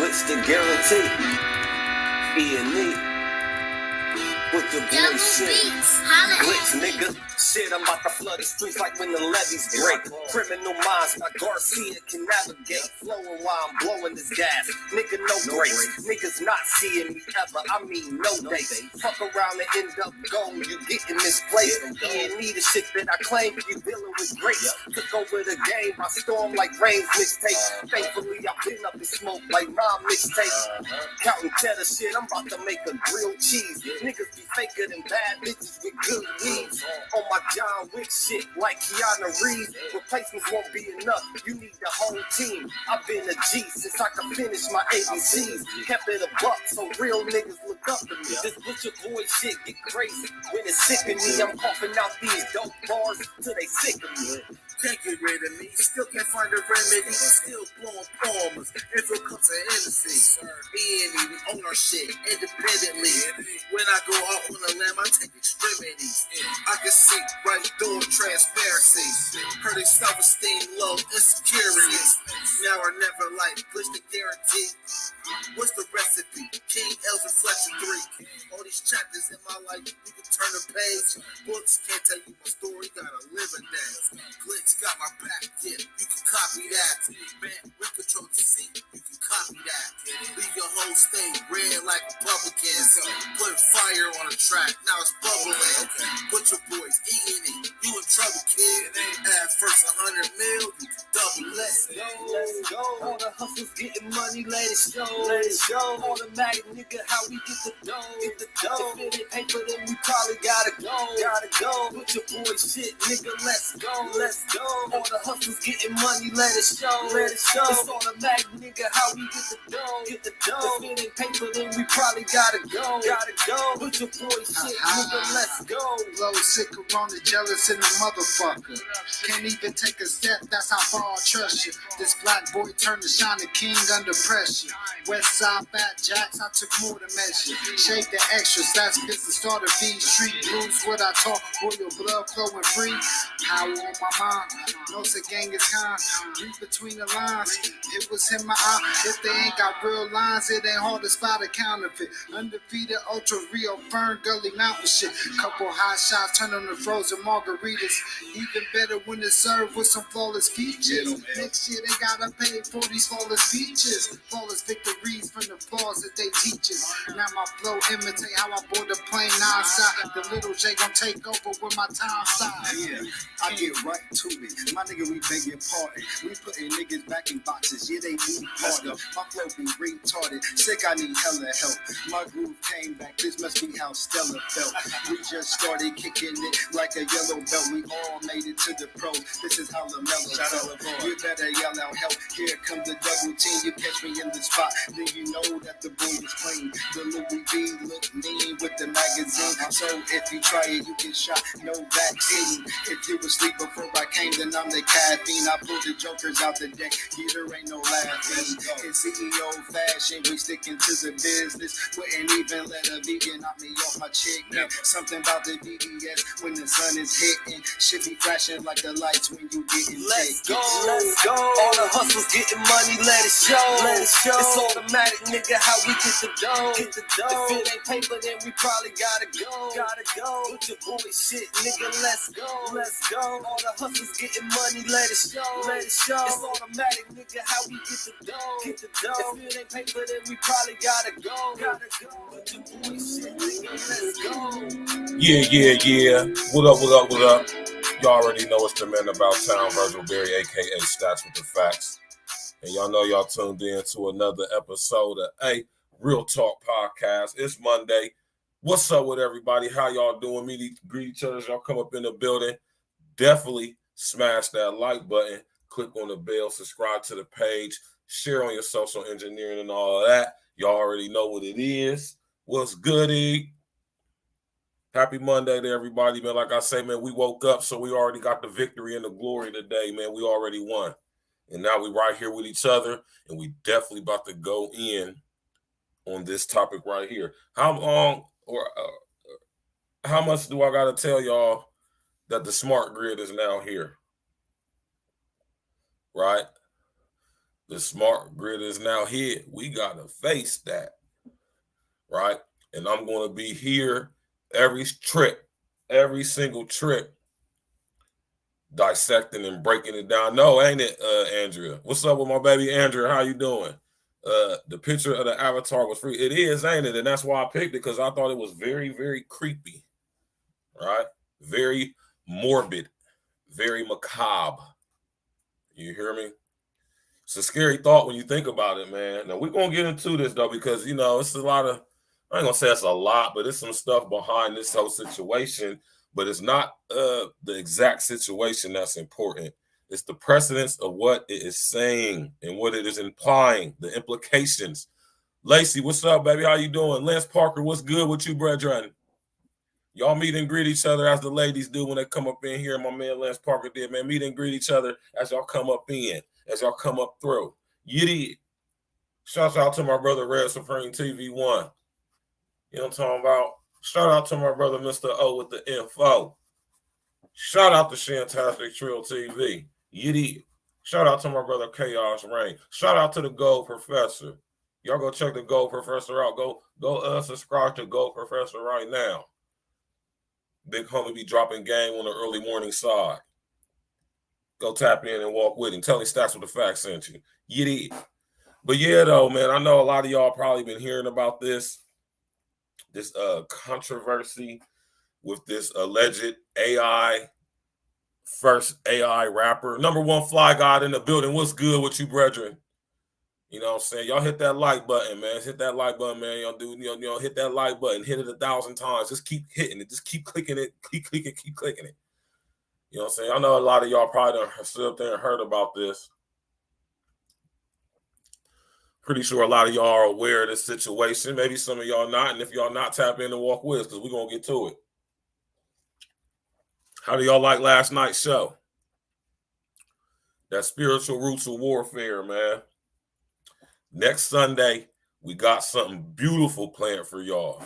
What's the guarantee? E&E with the boy shit. Glitch, nigga. Shit, I'm about to flood the streets like when the levees break. Criminal minds, my Garcia can navigate. Flowing while I'm blowing this gas. Nigga, no brakes. Niggas not seeing me ever. I mean, no dates. Fuck around and end up going. You getting misplaced. E&E the shit that I claim. You dealing with grace. Took over the game by storm like Rain's mixtape. Thankfully, I've been up in smoke like Rom mixtape. Counting cheddar shit, I'm about to make a grilled cheese. Niggas be faker than bad bitches with good weeds. On my John Wick shit like Keanu Reeves. Replacements won't be enough, you need the whole team. I've been a G since I could finish my ABCs. Kept it a buck so real niggas look up to me. This butcher boy shit get crazy when it's sick of me. I'm coughing out these dope bars till they sick of me. Can't get rid of me, still can't find a remedy, still blowing bombers, if it comes to Hennessy. E&E, we own our shit independently. When I go out on the limb, I take extremities. I can see right through transparency. Heard they self-esteem low, insecurities. Now or never life, push the guarantee. What's the recipe? King L's Reflection 3. All these chapters in my life, you can turn a page. Books can't tell you my story, gotta live and dance. Glitch got my back, yeah, you can copy that. Man, we control the seat, you can copy that. Leave your whole state red like Republicans. Put fire on the track, now it's bubbling. Put your boys E&E, you in trouble, kid. Add first 100 mil, you can double. Let's go. All the hustlers getting money, let it show. Automatic nigga, how we get the dough. If it ain't paper, then we probably gotta go. Put your boy shit, nigga, let's go. All the hustlers getting money, let it show. It's automatic nigga, how we get the dough. If it ain't paper, then we probably gotta go. Put your boy shit, nigga, let's go. Blow sick around the jealous in the motherfucker. Can't even take a step, that's how far I trust you. This black boy turned to shine the king under pressure. West side fat jacks, I took more to measure. Shake the extras, that's business starter feed. Street blues, what I talk, royal blood flowing free. Power on my mind, knows the gang is kind. Read between the lines, it was in my eye. If they ain't got real lines, it ain't hard to spot a counterfeit. Undefeated, ultra real, Fern Gully Mountain shit. Couple hot shots, turn on the frozen margaritas. Even better when it's served with some flawless features. Next year they gotta pay for these flawless features. Flawless victories from the flaws that they teach us. Now my flow imitate how I board the plane non-stop. The little J gon' take over with my time side. Yeah, I get right to it. My nigga, we begging pardon. We putting niggas back in boxes. Yeah, they need pardon. My flow be retarded. Sick, I need hella help. My groove came back. This must be how Stella felt. We just started kicking it like a yellow belt. We all made it to the pros. This is how LaMelo felt. You better yell out help. Here comes the double team. You catch me in the spot, then you know that the boy is clean. The Louis V look mean with the magazine. So if you try it, you get shot. No vaccine. If you was asleep before I came, then I'm the caffeine. I pull the jokers out the deck. Yeah, there ain't no laughing. In CEO fashion, we sticking to the business. Wouldn't even let a vegan knock me off my chicken. Something about the BBS when the sun is hitting. Should be flashing like the lights when you getting Let's go. All the hustlers getting money, let it show. It's automatic, nigga, how we get the dough. If it ain't paper, then we probably gotta go. Put your boy shit, nigga, let's go. All the hustlers getting money, let it show. It's automatic, nigga, how we get the dough. If it ain't paper, then we probably gotta go. Put your boy shit, nigga, let's go. Yeah. What up? Y'all already know it's the man about town, Virgil Berry, aka Stats with the Facts. And y'all know y'all tuned in to another episode of Real Talk Podcast. It's Monday. What's up with everybody? How y'all doing? Greet each other as y'all come up in the building. Definitely smash that like button. Click on the bell. Subscribe to the page. Share on your social engineering and all of that. Y'all already know what it is. What's goody? Happy Monday to everybody, man. Like I say, man, we woke up, so we already got the victory and the glory today, man. We already won. And now we right here with each other, and we definitely about to go in on this topic right here. How long or how much do I got to tell y'all that the smart grid is now here? Right? The smart grid is now here. We got to face that, right? And I'm going to be here every single trip, dissecting and breaking it down. No, ain't it, Andrea? What's up with my baby Andrea? How you doing? The picture of the avatar was free. It is, ain't it? And that's why I picked it, because I thought it was very, very creepy, right? Very morbid, very macabre. You hear me? It's a scary thought when you think about it, man. Now, we're going to get into this, though, because, it's a lot of, I ain't going to say it's a lot, but it's some stuff behind this whole situation. But it's not the exact situation that's important. It's the precedence of what it is saying and what it is implying, the implications. Lacey, what's up, baby? How you doing? Lance Parker, what's good with you, brethren? Y'all meet and greet each other as the ladies do when they come up in here. My man Lance Parker did, man. Meet and greet each other as y'all come up in, as y'all come up through. You did. Shout out to my brother Red Supreme TV1. You know what I'm talking about? Shout out to my brother Mr. O with the info. Shout out to Shantastic Trill TV. You did. Shout out to my brother Chaos Rain. Shout out to the Gold Professor. Y'all go check the Gold Professor out. Go subscribe to Gold Professor right now. Big homie be dropping game on the early morning side. Go tap in and walk with him. Tell him Stacks with the Facts sent you. You did. But yeah, though, man, I know a lot of y'all probably been hearing about this controversy with this alleged first AI rapper. Number one fly god in the building. What's good with you, brethren? You know what I'm saying? Y'all hit that like button, man. Hit that like button, man. Y'all hit that like button. Hit it 1,000 times. Just keep hitting it. Just keep clicking it. Keep clicking it. You know what I'm saying? I know a lot of y'all probably done stood up there and heard about this. Pretty sure a lot of y'all are aware of this situation. Maybe some of y'all not. And if y'all not, tap in and walk with us, because we're going to get to it. How do y'all like last night's show? That spiritual roots of warfare, man. Next Sunday, we got something beautiful planned for y'all.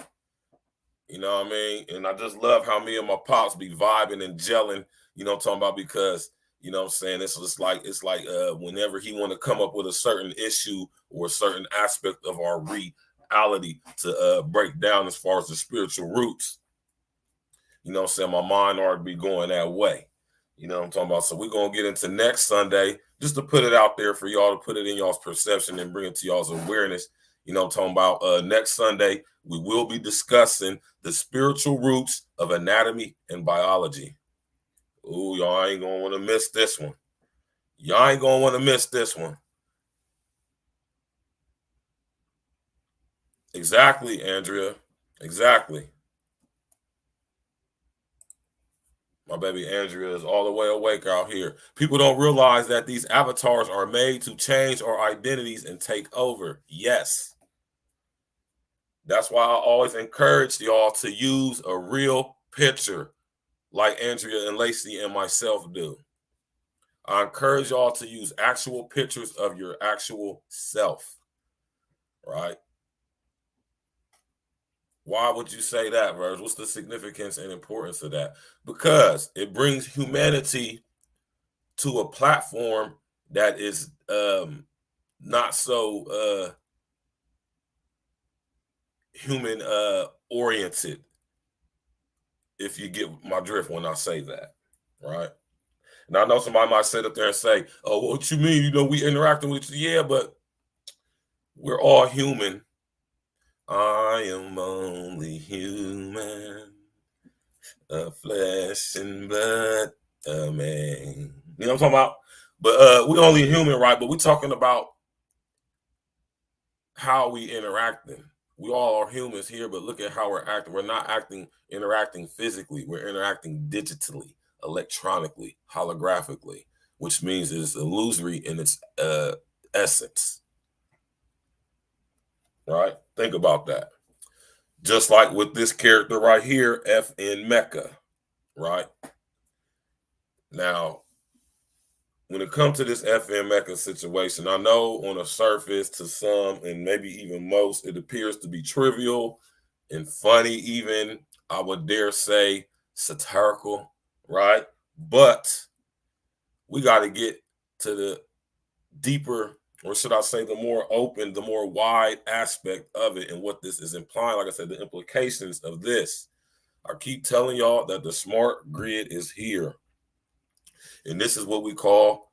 You know what I mean? And I just love how me and my pops be vibing and gelling, you know what I'm talking about, because, you know what I'm saying, it's like whenever he want to come up with a certain issue or a certain aspect of our reality to break down as far as the spiritual roots, you know what I'm saying, my mind already be going that way. You know what I'm talking about? So we're going to get into next Sunday, just to put it out there for y'all, to put it in y'all's perception and bring it to y'all's awareness. You know what I'm talking about? Next Sunday, we will be discussing the spiritual roots of anatomy and biology. Ooh, y'all ain't going to want to miss this one. Y'all ain't going to want to miss this one. Exactly, Andrea. Exactly. My baby Andrea is all the way awake out here. People don't realize that these avatars are made to change our identities and take over. Yes. That's why I always encourage y'all to use a real picture like Andrea and Lacey and myself do. I encourage y'all to use actual pictures of your actual self, right? Why would you say that, Virgil? What's the significance and importance of that? Because it brings humanity to a platform that is not so human oriented, if you get my drift when I say that, right? And I know somebody might sit up there and say, oh, what you mean? You know, we interacting with you. Yeah, but we're all human. I am only human, flesh and blood, man. You know what I'm talking about? But we're only human, right? But we're talking about how we interacting. We all are humans here, but look at how we're acting. We're not interacting physically. We're interacting digitally, electronically, holographically, which means it's illusory in its essence. Right? Think about that. Just like with this character right here, F in Mecca, right? Now, when it comes to this F in Mecca situation, I know on the surface to some, and maybe even most, it appears to be trivial and funny, even, I would dare say, satirical, right? But we got to get to the deeper or should I say the more open, the more wide aspect of it, and what this is implying, like I said, the implications of this. I keep telling y'all that the smart grid is here. And this is what we call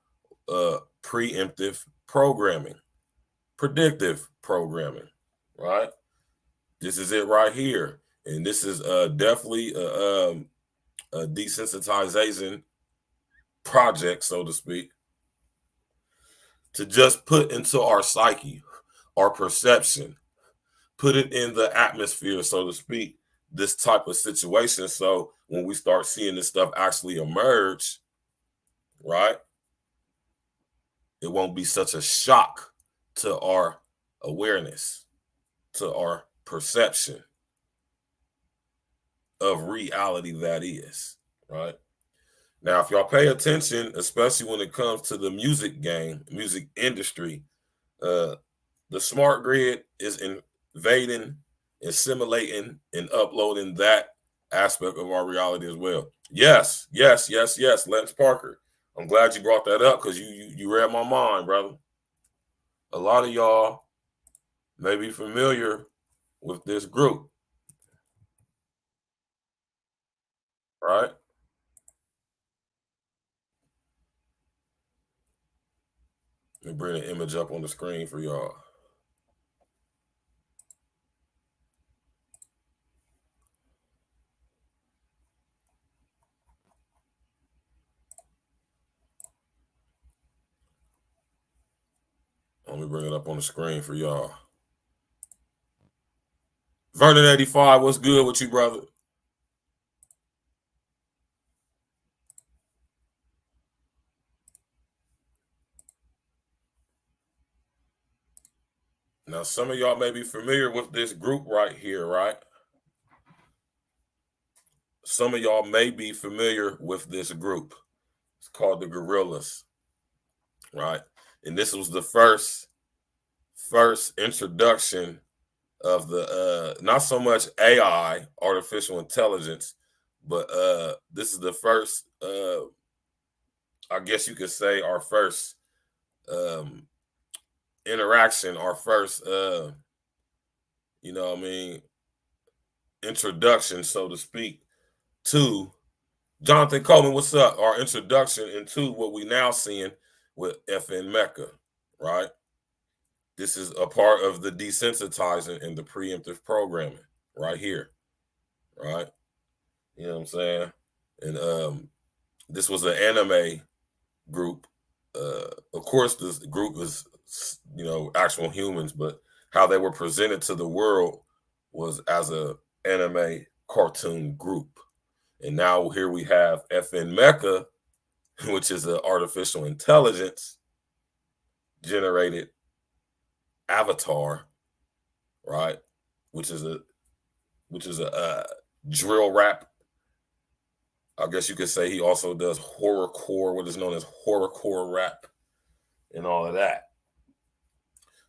preemptive programming, predictive programming, right? This is it right here. And this is definitely a desensitization project, so to speak, to just put into our psyche, our perception, put it in the atmosphere, so to speak, this type of situation. So when we start seeing this stuff actually emerge, right, it won't be such a shock to our awareness, to our perception of reality that is, right? Now, if y'all pay attention, especially when it comes to the music game, music industry, the smart grid is invading, assimilating, and uploading that aspect of our reality as well. Yes, yes, yes, yes, Lance Parker. I'm glad you brought that up because you read my mind, brother. A lot of y'all may be familiar with this group, right? Let me bring an image up on the screen for y'all. Let me bring it up on the screen for y'all. Vernon 85, what's good with you, brother? Now, some of y'all may be familiar with this group right here, right? Some of y'all may be familiar with this group. It's called the Gorillas, right? And this was the first introduction of the not so much AI, artificial intelligence, but this is the first I guess you could say our first interaction, our first you know what I mean, introduction, so to speak, to Jonathan Coleman, what's up? Our introduction into what we now seeing with S.M.A.R.T, right? This is a part of the desensitizing and the preemptive programming right here, right? You know what I'm saying? And this was an anime group. Of course, this group is, you know, actual humans, but how they were presented to the world was as a anime cartoon group. And now here we have S.M.A.R.T, which is an artificial intelligence generated avatar, right? Which is a drill rap. I guess you could say he also does horrorcore, what is known as horrorcore rap, and all of that.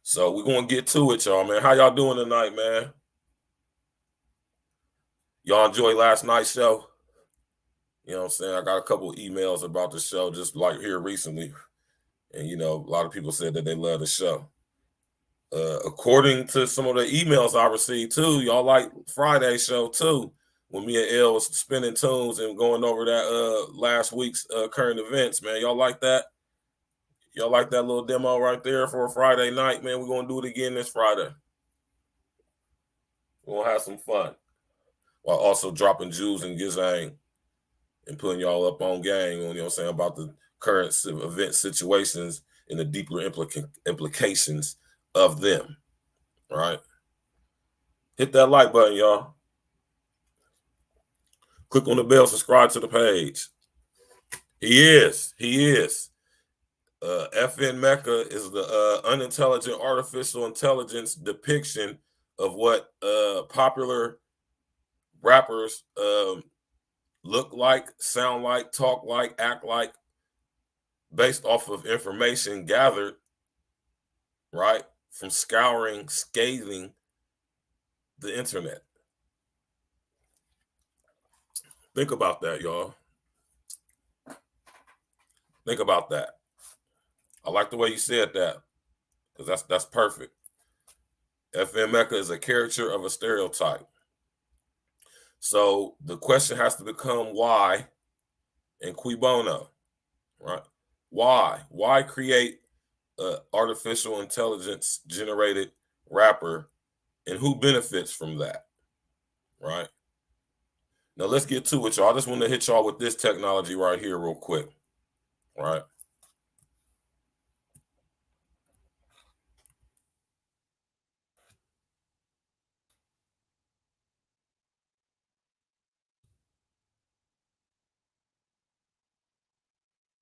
So we're gonna get to it, y'all, man. How y'all doing tonight, man? Y'all enjoy last night's show? You know what I'm saying? I got a couple of emails about the show just like here recently. And, you know, a lot of people said that they love the show. According to some of the emails I received too, y'all like Friday show too, when me and Elle was spinning tunes and going over that last week's current events, man. Y'all like that? Y'all like that little demo right there for a Friday night, man? We're gonna do it again this Friday. We're gonna have some fun while also dropping jewels and gizang and putting y'all up on game on, you know what I'm saying, about the current event situations and the deeper implications of them, right? Hit that like button, y'all. Click on the bell, subscribe to the page. He is. S.M.A.R.T is the unintelligent artificial intelligence depiction of what popular rappers look like, sound like, talk like, act like, based off of information gathered, right, from scathing the internet. Think about that, y'all. Think about that. I like the way you said that. because that's perfect. FM is a caricature of a stereotype. So the question has to become why and cui bono, right? Why? Why create an artificial intelligence generated rapper, and who benefits from that, right? Now let's get to it, y'all. I just want to hit y'all with this technology right here real quick, right?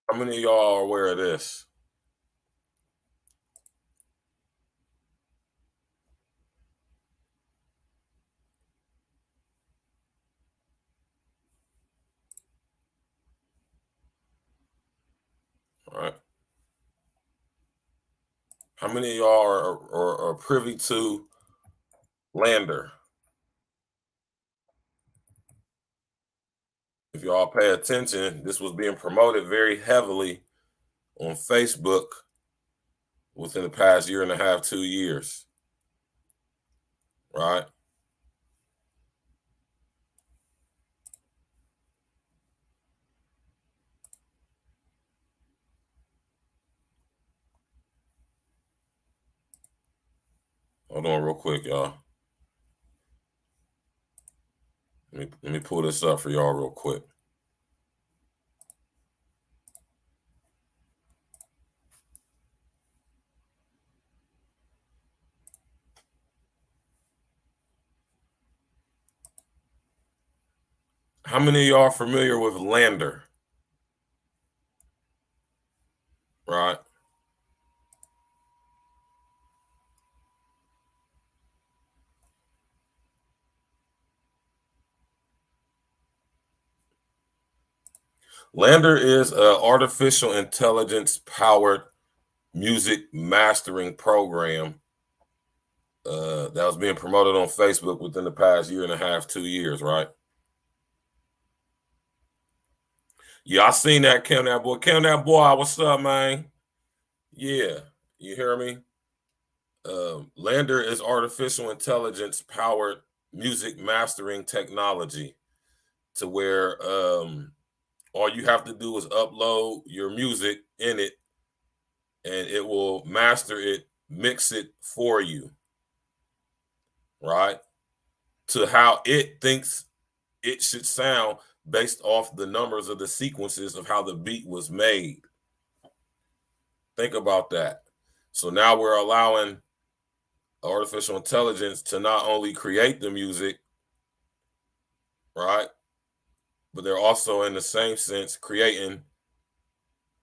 How many of y'all are aware of this? All right. How many of y'all are privy to Lander? If y'all pay attention, this was being promoted very heavily on Facebook within the past year and a half, 2 years, right? Hold on real quick, y'all. Let me pull this up for y'all real quick. How many of y'all are familiar with Lander? Right? Lander is an artificial intelligence powered music mastering program that was being promoted on Facebook within the past year and a half, 2 years, right? Yeah, I seen that. Cam that boy. Cam that boy. What's up, man? Yeah, you hear me? Lander is artificial intelligence powered music mastering technology to where all you have to do is upload your music in it and it will master it, mix it for you, right? To how it thinks it should sound based off the numbers of the sequences of how the beat was made. Think about that. So now we're allowing artificial intelligence to not only create the music, right? But they're also in the same sense creating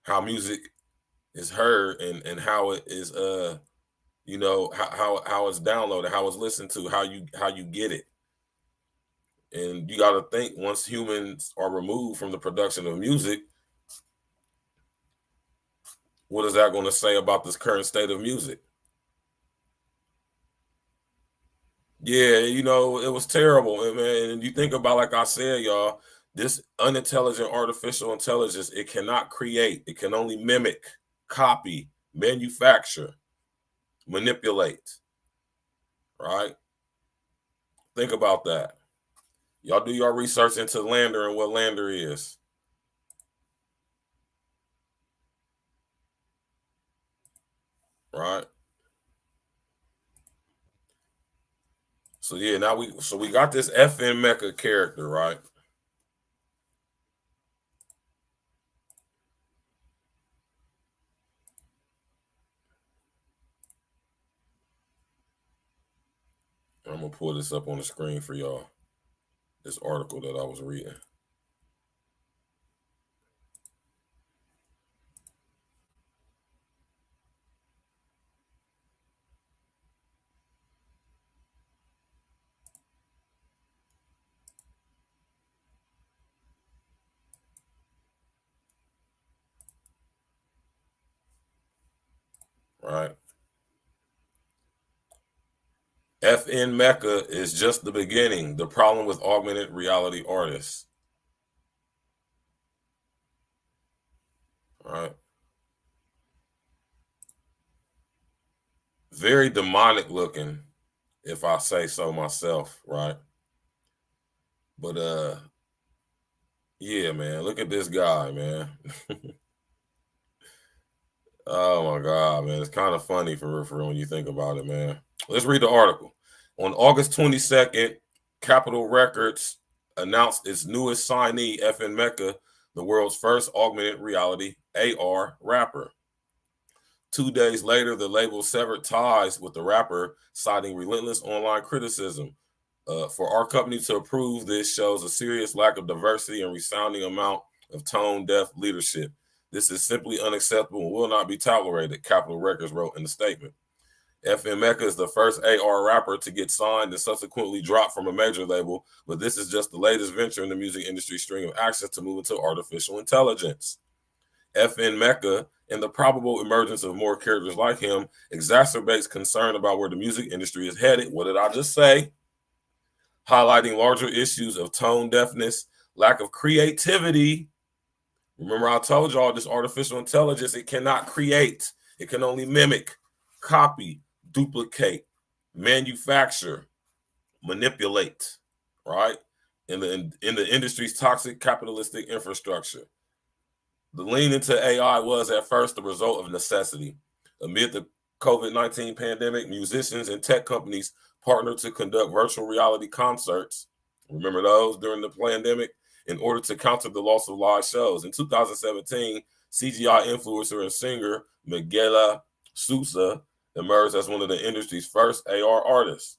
how music is heard and how it is you know how it's downloaded, how it's listened to, how you get it. And you got to think, once humans are removed from the production of music, what is that going to say about this current state of music? Yeah, you know, it was terrible, man. And you think about, like I said, y'all, this unintelligent artificial intelligence, it cannot create, it can only mimic, copy, manufacture, manipulate, right? Think about that. Y'all do your research into Lander and what Lander is, right? So yeah, now we got this S.M.A.R.T character, right? I'm gonna pull this up on the screen for y'all. This article that I was reading. Right. S.M.A.R.T is just the beginning. The problem with augmented reality artists. Right. very demonic looking, if I say so myself, right? But yeah, man, look at this guy, man. Oh my God, man, it's kind of funny for when you think about it, man. Let's read the article. On August 22nd, Capitol Records announced its newest signee, S.M.A.R.T, the world's first augmented reality AR rapper. 2 days later, the label severed ties with the rapper, citing relentless online criticism. For our company to approve this shows a serious lack of diversity and resounding amount of tone-deaf leadership. This is simply unacceptable and will not be tolerated, Capitol Records wrote in a statement. S.M.A.R.T is the first AR rapper to get signed and subsequently dropped from a major label, but this is just the latest venture in the music industry string of actions to move into artificial intelligence. S.M.A.R.T and the probable emergence of more characters like him exacerbates concern about where the music industry is headed. What did I just say? Highlighting larger issues of tone deafness, lack of creativity. Remember, I told y'all this artificial intelligence, it cannot create. It can only mimic, copy, duplicate, manufacture, manipulate, right? In the industry's toxic capitalistic infrastructure. The lean into AI was at first the result of necessity. Amid the COVID-19 pandemic, musicians and tech companies partnered to conduct virtual reality concerts. Remember those during the pandemic? In order to counter the loss of live shows. In 2017, CGI influencer and singer Miguela Sousa emerged as one of the industry's first AR artists.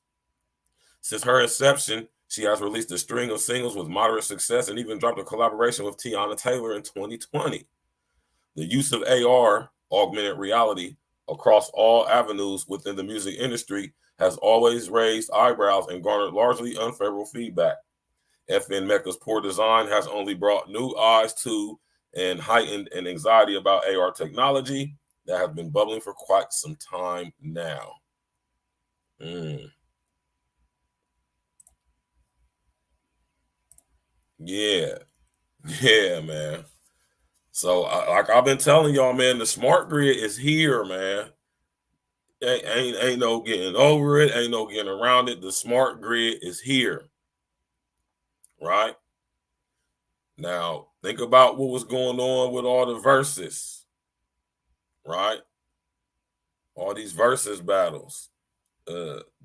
Since her inception, she has released a string of singles with moderate success and even dropped a collaboration with Tiana Taylor in 2020. The use of AR, augmented reality, across all avenues within the music industry has always raised eyebrows and garnered largely unfavorable feedback. S.M.A.R.T's poor design has only brought new eyes to and heightened an anxiety about AR technology that has been bubbling for quite some time now. Yeah, man. So, like I've been telling y'all, man, the smart grid is here, man. Ain't no getting over it. Ain't no getting around it. The smart grid is here, right? Now, think about what was going on with all the verses, right? All these versus battles.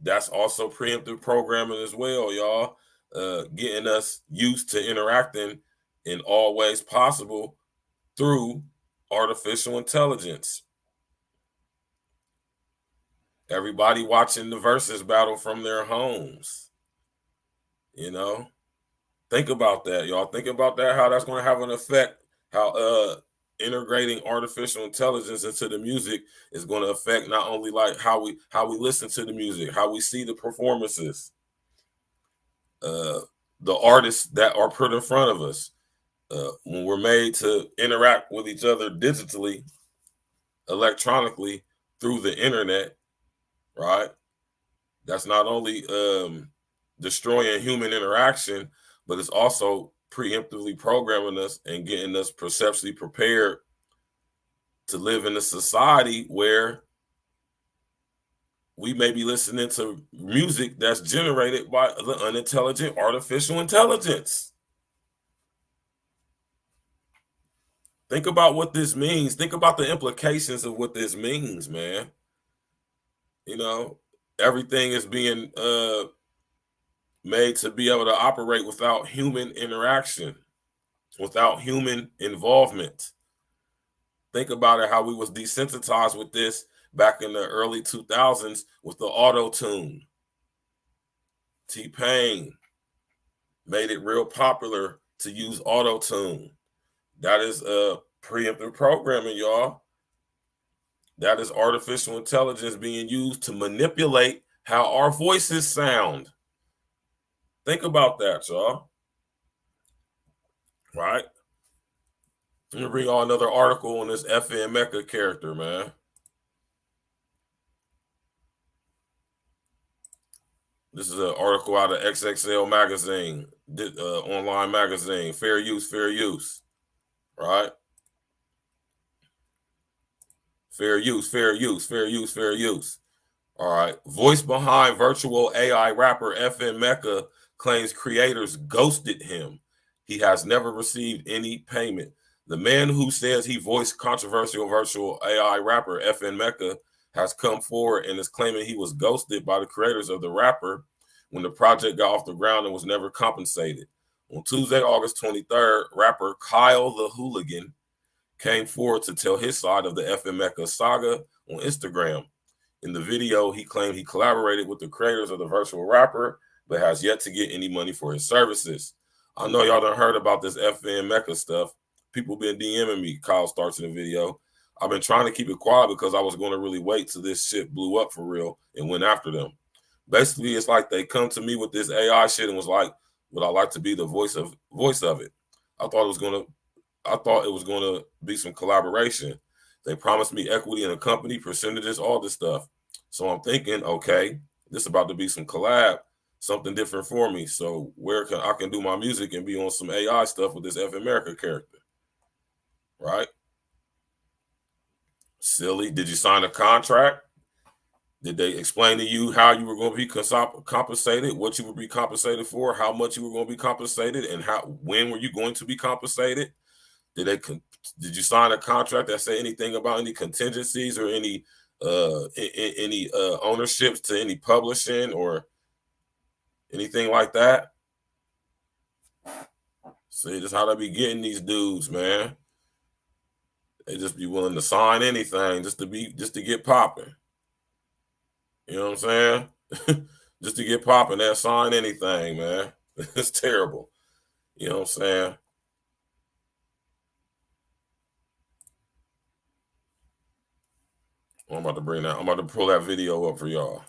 That's also preemptive programming as well, y'all. Getting us used to interacting in all ways possible through artificial intelligence. Everybody watching the versus battle from their homes. You know, think about that, y'all. Think about that, how that's going to have an effect, how integrating artificial intelligence into the music is going to affect not only like how we listen to the music, how we see the performances, the artists that are put in front of us. When we're made to interact with each other digitally, electronically, through the internet, right? That's not only destroying human interaction, but it's also preemptively programming us and getting us perceptually prepared to live in a society where we may be listening to music that's generated by the unintelligent artificial intelligence. Think about what this means. Think about the implications of what this means, man. You know, everything is being made to be able to operate without human interaction, without human involvement. Think about it, how we was desensitized with this back in the early 2000s with the auto-tune. T-Pain made it real popular to use auto-tune. That is preemptive programming, y'all. That is artificial intelligence being used to manipulate how our voices sound. Think about that, y'all. Right? Let me read y'all another article on this S.M.A.R.T character, man. This is an article out of XXL magazine, online magazine. Fair use, fair use. Right? Fair use, fair use, fair use, fair use. All right. Voice behind virtual AI rapper S.M.A.R.T claims creators ghosted him. He has never received any payment. The man who says he voiced controversial virtual AI rapper S.M.A.R.T has come forward and is claiming he was ghosted by the creators of the rapper when the project got off the ground and was never compensated. On Tuesday, August 23rd, rapper Kyle the Hooligan came forward to tell his side of the S.M.A.R.T saga on Instagram. In the video, he claimed he collaborated with the creators of the virtual rapper, but has yet to get any money for his services. I know y'all done heard about this S.M.A.R.T stuff. People been DMing me. Kyle starts in the video. I've been trying to keep it quiet because I was going to really wait till this shit blew up for real and went after them. Basically, it's like they come to me with this AI shit and was like, would I like to be the voice of it? I thought it was gonna be some collaboration. They promised me equity in the company, percentages, all this stuff. So I'm thinking, okay, this is about to be some collab, something different for me. So where I can do my music and be on some AI stuff with this S.M.A.R.T character, right? Silly. Did you sign a contract? Did they explain to you how you were going to be compensated, what you would be compensated for, how much you were going to be compensated, and when were you going to be compensated? Did you sign a contract that say anything about any contingencies or any ownerships to any publishing or anything like that? See, that's how they be getting these dudes, man. They just be willing to sign anything just to get popping. You know what I'm saying? Just to get popping, they'll sign anything, man. It's terrible. You know what I'm saying? I'm about to pull that video up for y'all.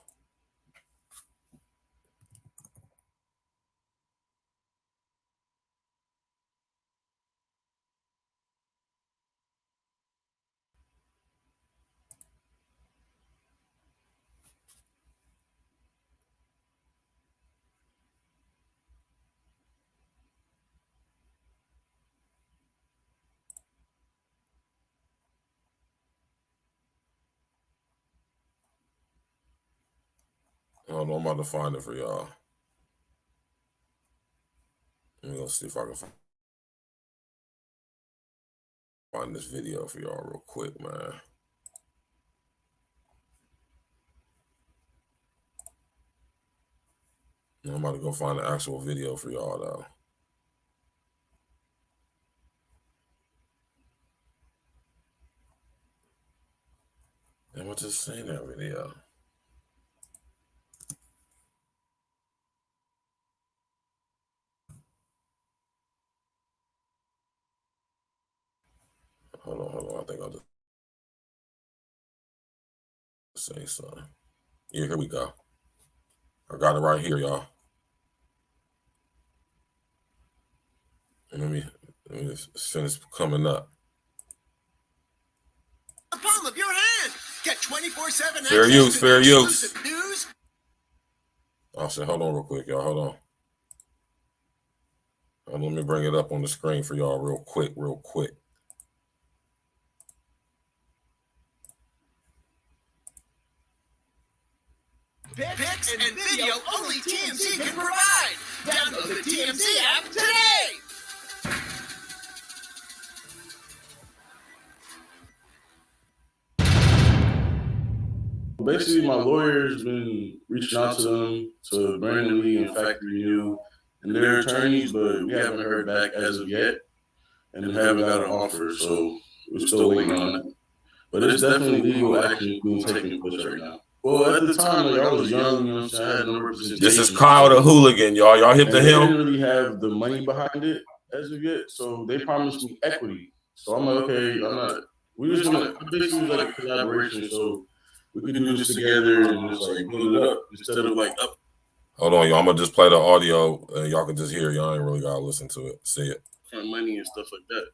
Hold on, I'm about to find it for y'all. Let me go see if I can find this video for y'all real quick, man. I'm about to go find the actual video for y'all, though. And I just seen that video. Hold on. I think I'll just say something. Yeah, here we go. I got it right here, y'all. And let me finish coming up. The palm of your hand. Get 24/7 Fair use, fair use. News. I'll say, hold on real quick, y'all. Hold on. Let me bring it up on the screen for y'all real quick. Pics and video only TMZ can provide. Download the TMZ app today. Basically, my lawyer's been reaching out to them to bring me and Factory New and their attorneys, but we haven't heard back as of yet and haven't got an offer, so we're still waiting on that. But it's definitely legal action being taken place right now. Well, at the time, like, I was young, you know what I'm saying? I had no representation. This is Kyle the Hooligan, y'all. Y'all hip to him? They didn't really have the money behind it as of yet, so they promised me equity. So I'm like, okay, we just want to, basically was like a collaboration, so we could do this together and just like build it up instead of like up. Hold on, y'all. I'm gonna just play the audio and y'all can just hear. Y'all ain't really gotta listen to it. See it. Money and stuff like that.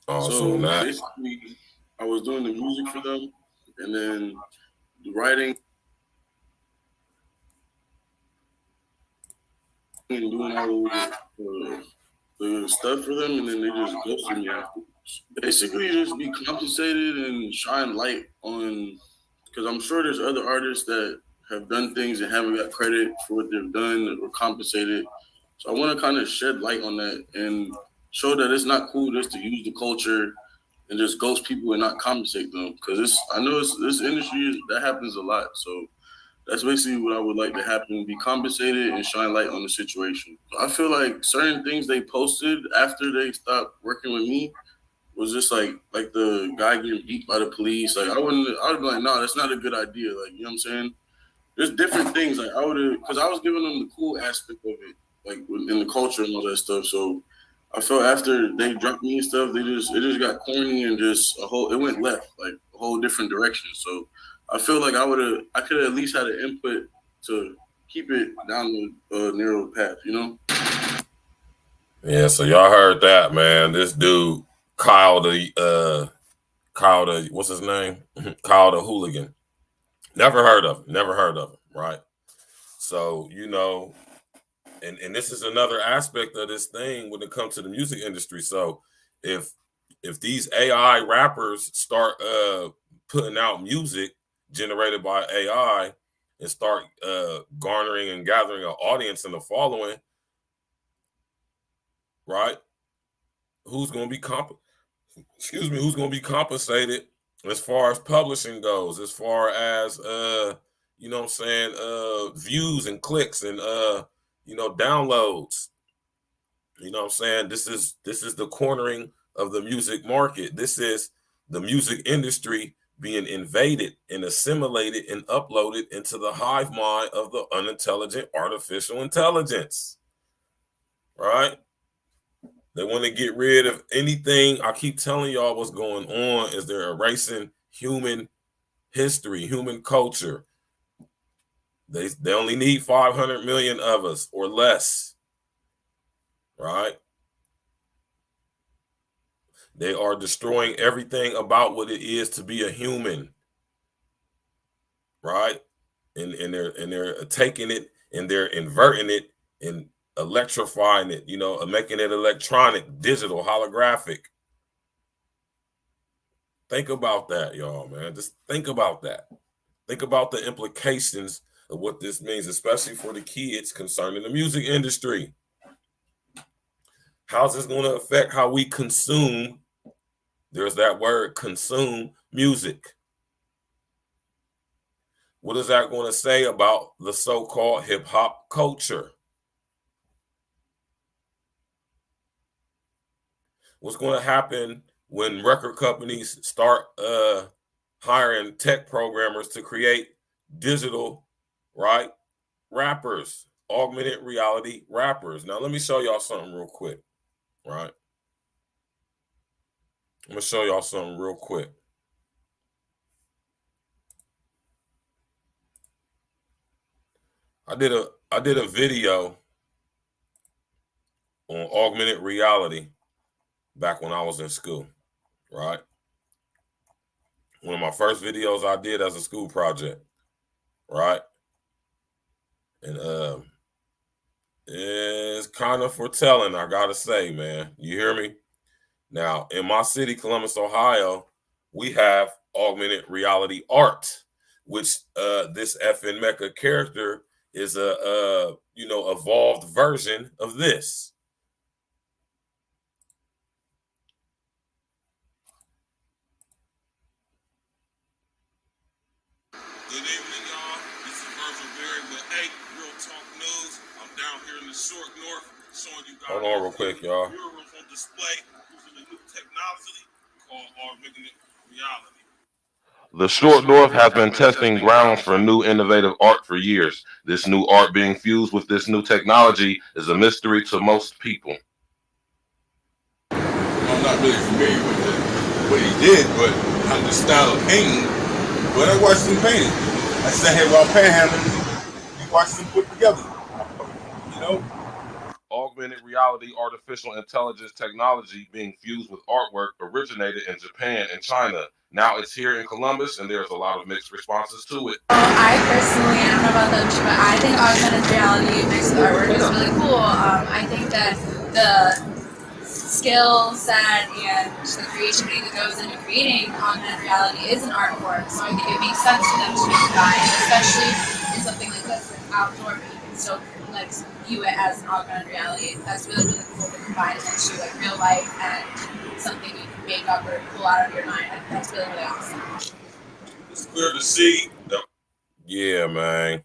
Oh, so basically, I was doing the music for them, and then the writing and doing all the stuff for them, and then they just ghosted me after. Basically, just be compensated and shine light on, because I'm sure there's other artists that have done things and haven't got credit for what they've done or compensated. So I want to kind of shed light on that and show that it's not cool just to use the culture and just ghost people and not compensate them. Because I know this industry, that happens a lot. So that's basically what I would like to happen: be compensated and shine light on the situation. I feel like certain things they posted after they stopped working with me was just like the guy getting beat by the police. Like I would be like, no, that's not a good idea. Like, you know what I'm saying? There's different things. Like I would have, because I was giving them the cool aspect of it, like in the culture and all that stuff. So I felt after they dropped me and stuff, it just got corny and just it went left, like a whole different direction. So I feel like I could have at least had an input to keep it down the narrow path, you know? Yeah, so y'all heard that, man. This dude, Kyle the what's his name? Kyle the Hooligan. Never heard of him, right? So, you know, and this is another aspect of this thing when it comes to the music industry. So if these AI rappers start putting out music generated by AI and start garnering and gathering an audience and a following, right? Who's going to be compensated as far as publishing goes, as far as you know what I'm saying, views and clicks and you know, downloads. You know what I'm saying? This is the cornering of the music market. This is the music industry being invaded and assimilated and uploaded into the hive mind of the unintelligent artificial intelligence. Right? They want to get rid of anything. I keep telling y'all what's going on is they're erasing human history, human culture. They only need 500 million of us or less, right? They are destroying everything about what it is to be a human, right? And they're taking it and they're inverting it and electrifying it, you know, making it electronic, digital, holographic. Think about that, y'all, man. Just think about that. Think about the implications of what this means, especially for the kids concerning the music industry. How's this going to affect how we consume? There's that word, consume music. What is that going to say about the so-called hip-hop culture? What's going to happen when record companies start hiring tech programmers to create digital, right, rappers, augmented reality rappers? Now, let me show y'all something real quick, right? I'm going to show y'all something real quick. I did a video on augmented reality back when I was in school, right? One of my first videos I did as a school project, right? And it's kind of foretelling, I gotta say, man. You hear me? Now, in my city, Columbus, Ohio, we have augmented reality art, which this S.M.A.R.T character is a you know, evolved version of this. Good evening, y'all. This is Virgil with Real Talk News. I'm down here in the short north showing you guys. Hold on real quick, y'all. Murals on display using a new technology called augmented reality. The short north has been testing grounds for new innovative art for years. This new art being fused with this new technology is a mystery to most people. I'm not really familiar with what he did, but the style of painting. But I watched him paint. I sat here while panhandling. You watched him put together. You know? Augmented reality artificial intelligence technology being fused with artwork originated in Japan and China. Now it's here in Columbus, and there's a lot of mixed responses to it. I personally, I don't know about the industry, but I think augmented reality mixed artwork is really cool. I think that the skill set and the creativity that goes into creating augmented reality is an art form. So I think it makes sense for them to be combined, especially in something like this that's outdoor, but you can still like view it as an augmented reality. That's really, really cool to combine it into like real life and something you can make up or pull out of your mind. That's really, really awesome. It's clear to see. Yeah, man.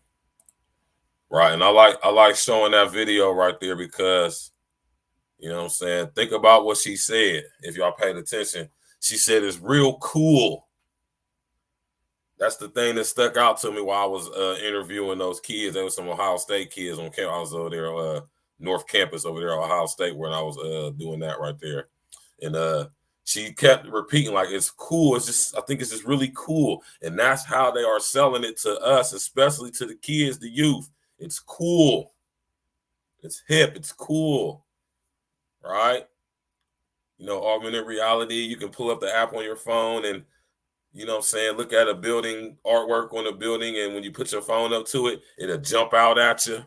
Right, and I like showing that video right there because, you know what I'm saying, think about what she said. If y'all paid attention, she said it's real cool. That's the thing that stuck out to me while I was interviewing those kids. There was some Ohio State kids on campus. I was over there, North Campus over there, Ohio State, when I was doing that right there. And she kept repeating, like, it's cool. It's just, I think it's just really cool. And that's how they are selling it to us, especially to the kids, the youth. It's cool. It's hip. It's cool. Right? You know, augmented reality, you can pull up the app on your phone and, you know what I'm saying, look at a building, artwork on a building, and when you put your phone up to it, it'll jump out at you.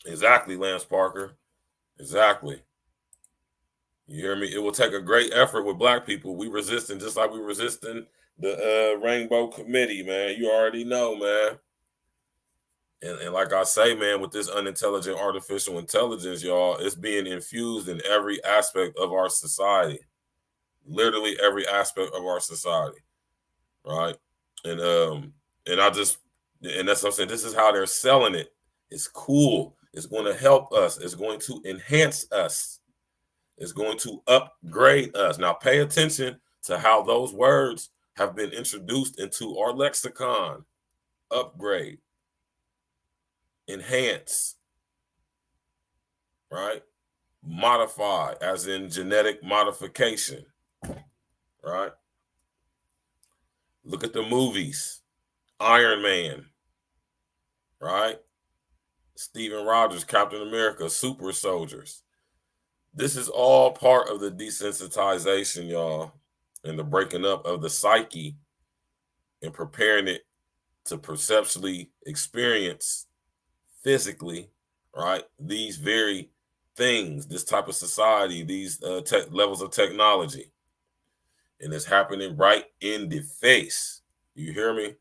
Exactly, Lance Parker. Exactly. You hear me? It will take a great effort with Black people. We resisting just like we resisting the Rainbow Committee, man. You already know, man. And like I say, man, with this unintelligent artificial intelligence, y'all, it's being infused in every aspect of our society. Literally every aspect of our society. Right? And that's what I'm saying. This is how they're selling it. It's cool. It's going to help us. It's going to enhance us. It's going to upgrade us. Now, pay attention to how those words have been introduced into our lexicon. Upgrade. Enhance. Right? Modify, as in genetic modification. Right? Look at the movies. Iron Man. Right? Stephen Rogers, Captain America, super soldiers. This is all part of the desensitization, y'all, and the breaking up of the psyche and preparing it to perceptually experience physically, right, these very things, this type of society, these levels of technology. And it's happening right in the face. You hear me?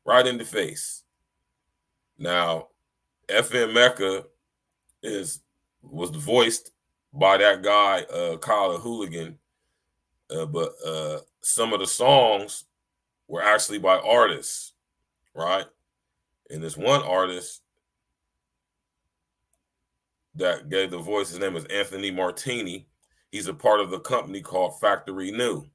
Right in the face. Now, S.M.A.R.T was voiced by that guy, Kyle the Hooligan, but some of the songs were actually by artists, right? And this one artist that gave the voice, his name is Anthony Martini. He's a part of the company called Factory New,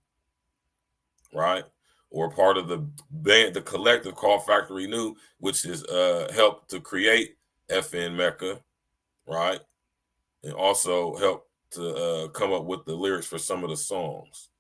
right? Or part of the band, the collective called Factory New, which is helped to create S.M.A.R.T, right? And also helped to come up with the lyrics for some of the songs.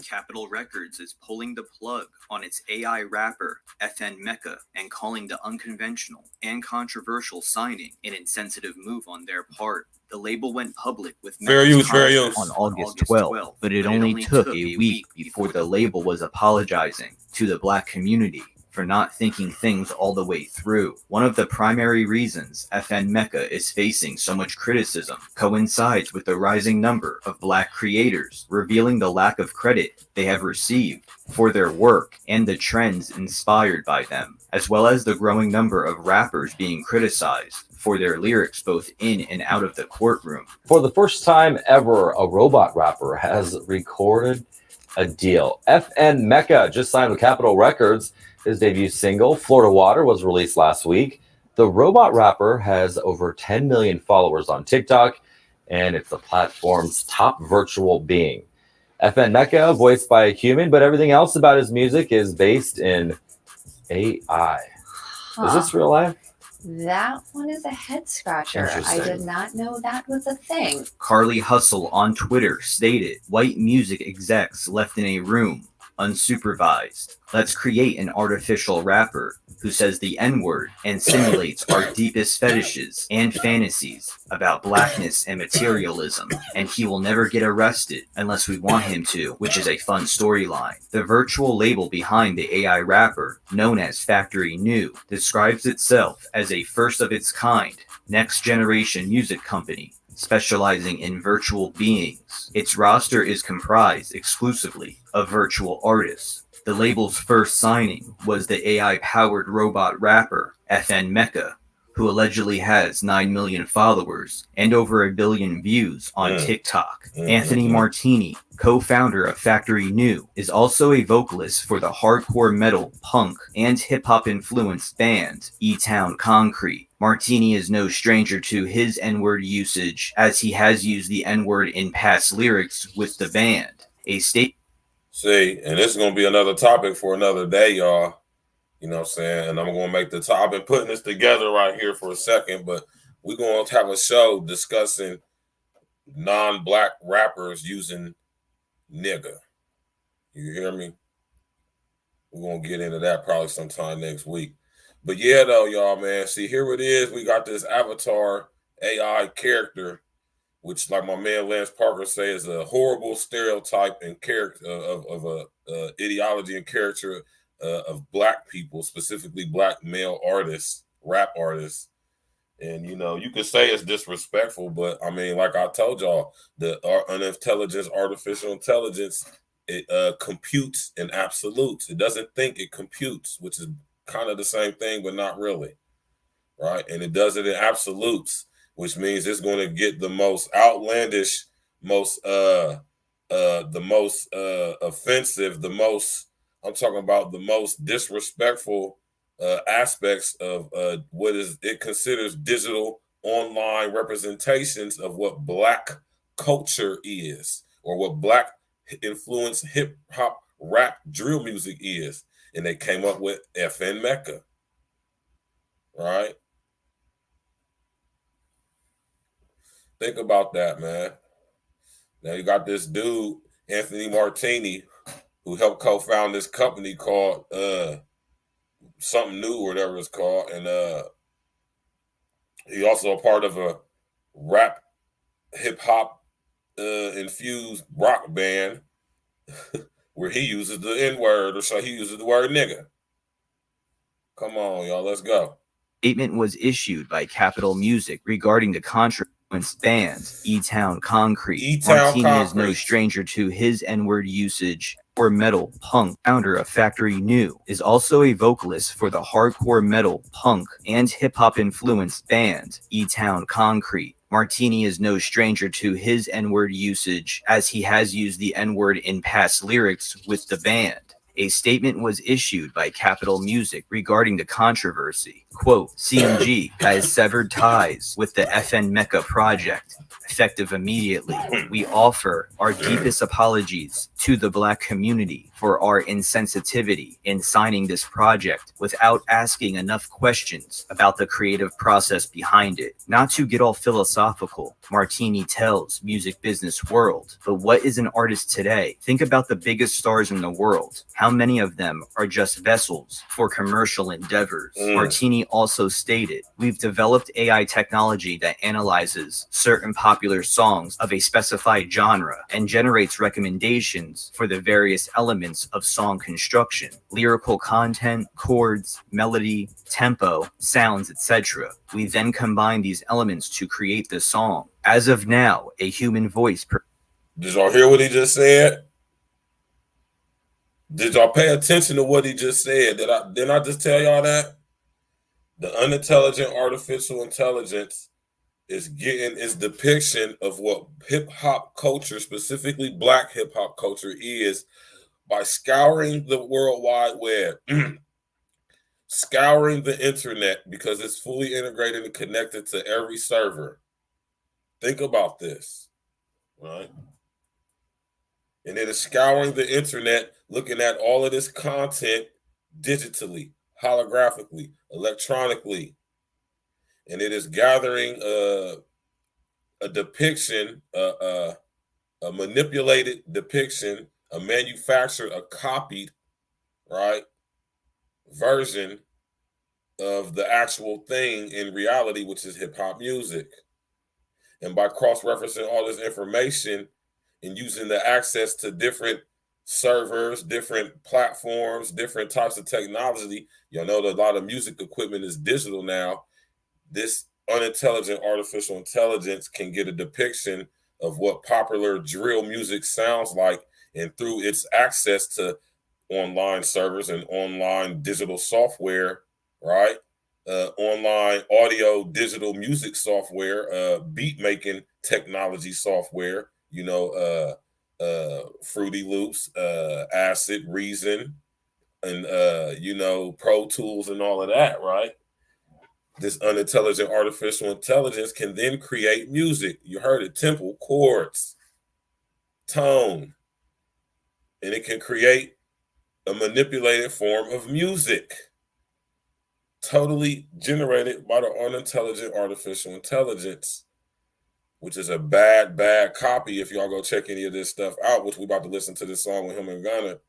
Capitol Records is pulling the plug on its AI rapper, S.M.A.R.T, and calling the unconventional and controversial signing an insensitive move on their part. The label went public with fair use on August 12th, but it only took a week before the label was apologizing to the Black community for not thinking things all the way through. One of the primary reasons S.M.A.R.T is facing so much criticism coincides with the rising number of Black creators, revealing the lack of credit they have received for their work and the trends inspired by them, as well as the growing number of rappers being criticized for their lyrics both in and out of the courtroom. For the first time ever, a robot rapper has recorded a deal. S.M.A.R.T just signed with Capitol Records. His debut single, Florida Water, was released last week. The robot rapper has over 10 million followers on TikTok, and it's the platform's top virtual being. S.M.A.R.T, voiced by a human, but everything else about his music is based in AI. Is this real life? That one is a head scratcher. I did not know that was a thing. Carly Hustle on Twitter stated white music execs left in a room unsupervised. Let's create an artificial rapper who says the N-word and simulates our deepest fetishes and fantasies about blackness and materialism, and he will never get arrested unless we want him to, which is a fun storyline. The virtual label behind the AI rapper, known as Factory New, describes itself as a first-of-its-kind, next-generation music company specializing in virtual beings. Its roster is comprised exclusively of virtual artists. The label's first signing was the AI-powered robot rapper S.M.A.R.T, who allegedly has 9 million followers and over 1 billion views on TikTok. Anthony Martini, co-founder of Factory New, is also a vocalist for the hardcore metal, punk, and hip-hop influenced band E-Town Concrete. Martini is no stranger to his N-word usage, as he has used the N-word in past lyrics with the band. See, and this is going to be another topic for another day, y'all. You know what I'm saying? And I'm going to make the top. I've been putting this together right here for a second, but we're going to have a show discussing non-black rappers using nigga. You hear me? We're going to get into that probably sometime next week. But yeah, though, y'all, man. See, here it is. We got this avatar AI character, which, like my man Lance Parker says, is a horrible stereotype and character of a ideology and character of black people, specifically black male artists, rap artists. And, you know, you could say it's disrespectful, but I mean, like I told y'all, the unintelligence, artificial intelligence, it computes in absolutes. It doesn't think, it computes, which is kind of the same thing, but not really, right? And it does it in absolutes, which means it's going to get the most outlandish, most the most offensive, the most, I'm talking about the most disrespectful aspects of what is it considers digital online representations of what black culture is, or what black influenced hip hop rap drill music is. And they came up with S.M.A.R.T, right? Think about that, man. Now you got this dude, Anthony Martini, who helped co-found this company called something new or whatever it's called. And he also a part of a rap hip hop infused rock band where he uses the N-word, or so he uses the word nigga. Come on, y'all, let's go. Statement was issued by Capitol Music regarding the controversial band E-Town Concrete. Martini is no stranger to his N-word usage. Or metal punk founder of Factory New is also a vocalist for the hardcore metal punk and hip-hop influenced band E-Town Concrete. Martini is no stranger to his N-word usage, as he has used the N-word in past lyrics with the band. A statement was issued by Capitol Music regarding the controversy. Quote, CMG has severed ties with the S.M.A.R.T project. Effective immediately, we offer our deepest apologies to the black community for our insensitivity in signing this project without asking enough questions about the creative process behind it. Not to get all philosophical, Martini tells Music Business World, but what is an artist today? Think about the biggest stars in the world. How many of them are just vessels for commercial endeavors? Martini also stated, we've developed AI technology that analyzes certain popular songs of a specified genre and generates recommendations for the various elements of song construction, lyrical content, chords, melody, tempo, sounds, etc. We then combine these elements to create the song. As of now, a human voice. Did y'all hear what he just said? Did y'all pay attention to what he just said? Didn't I just tell y'all that? The unintelligent artificial intelligence is getting its depiction of what hip-hop culture, specifically black hip-hop culture, is by scouring the World Wide Web, scouring the internet, because it's fully integrated and connected to every server. Think about this, right? And it is scouring the internet, looking at all of this content digitally, holographically, electronically. And it is gathering a depiction, a manipulated depiction manufactured a copied, right, version of the actual thing in reality, which is hip hop music. And by cross-referencing all this information and using the access to different servers, different platforms, different types of technology, you know that a lot of music equipment is digital now. This unintelligent artificial intelligence can get a depiction of what popular drill music sounds like, and through its access to online servers and online digital software, right? Online audio digital music software, beat making technology software, Fruity Loops, Acid, Reason, and Pro Tools and all of that, right? This unintelligent artificial intelligence can then create music. You heard it, tempo, chords, tone, and it can create a manipulated form of music, totally generated by the unintelligent artificial intelligence, which is a bad copy. If y'all go check any of this stuff out, which we about to listen to this song with him and Ghana,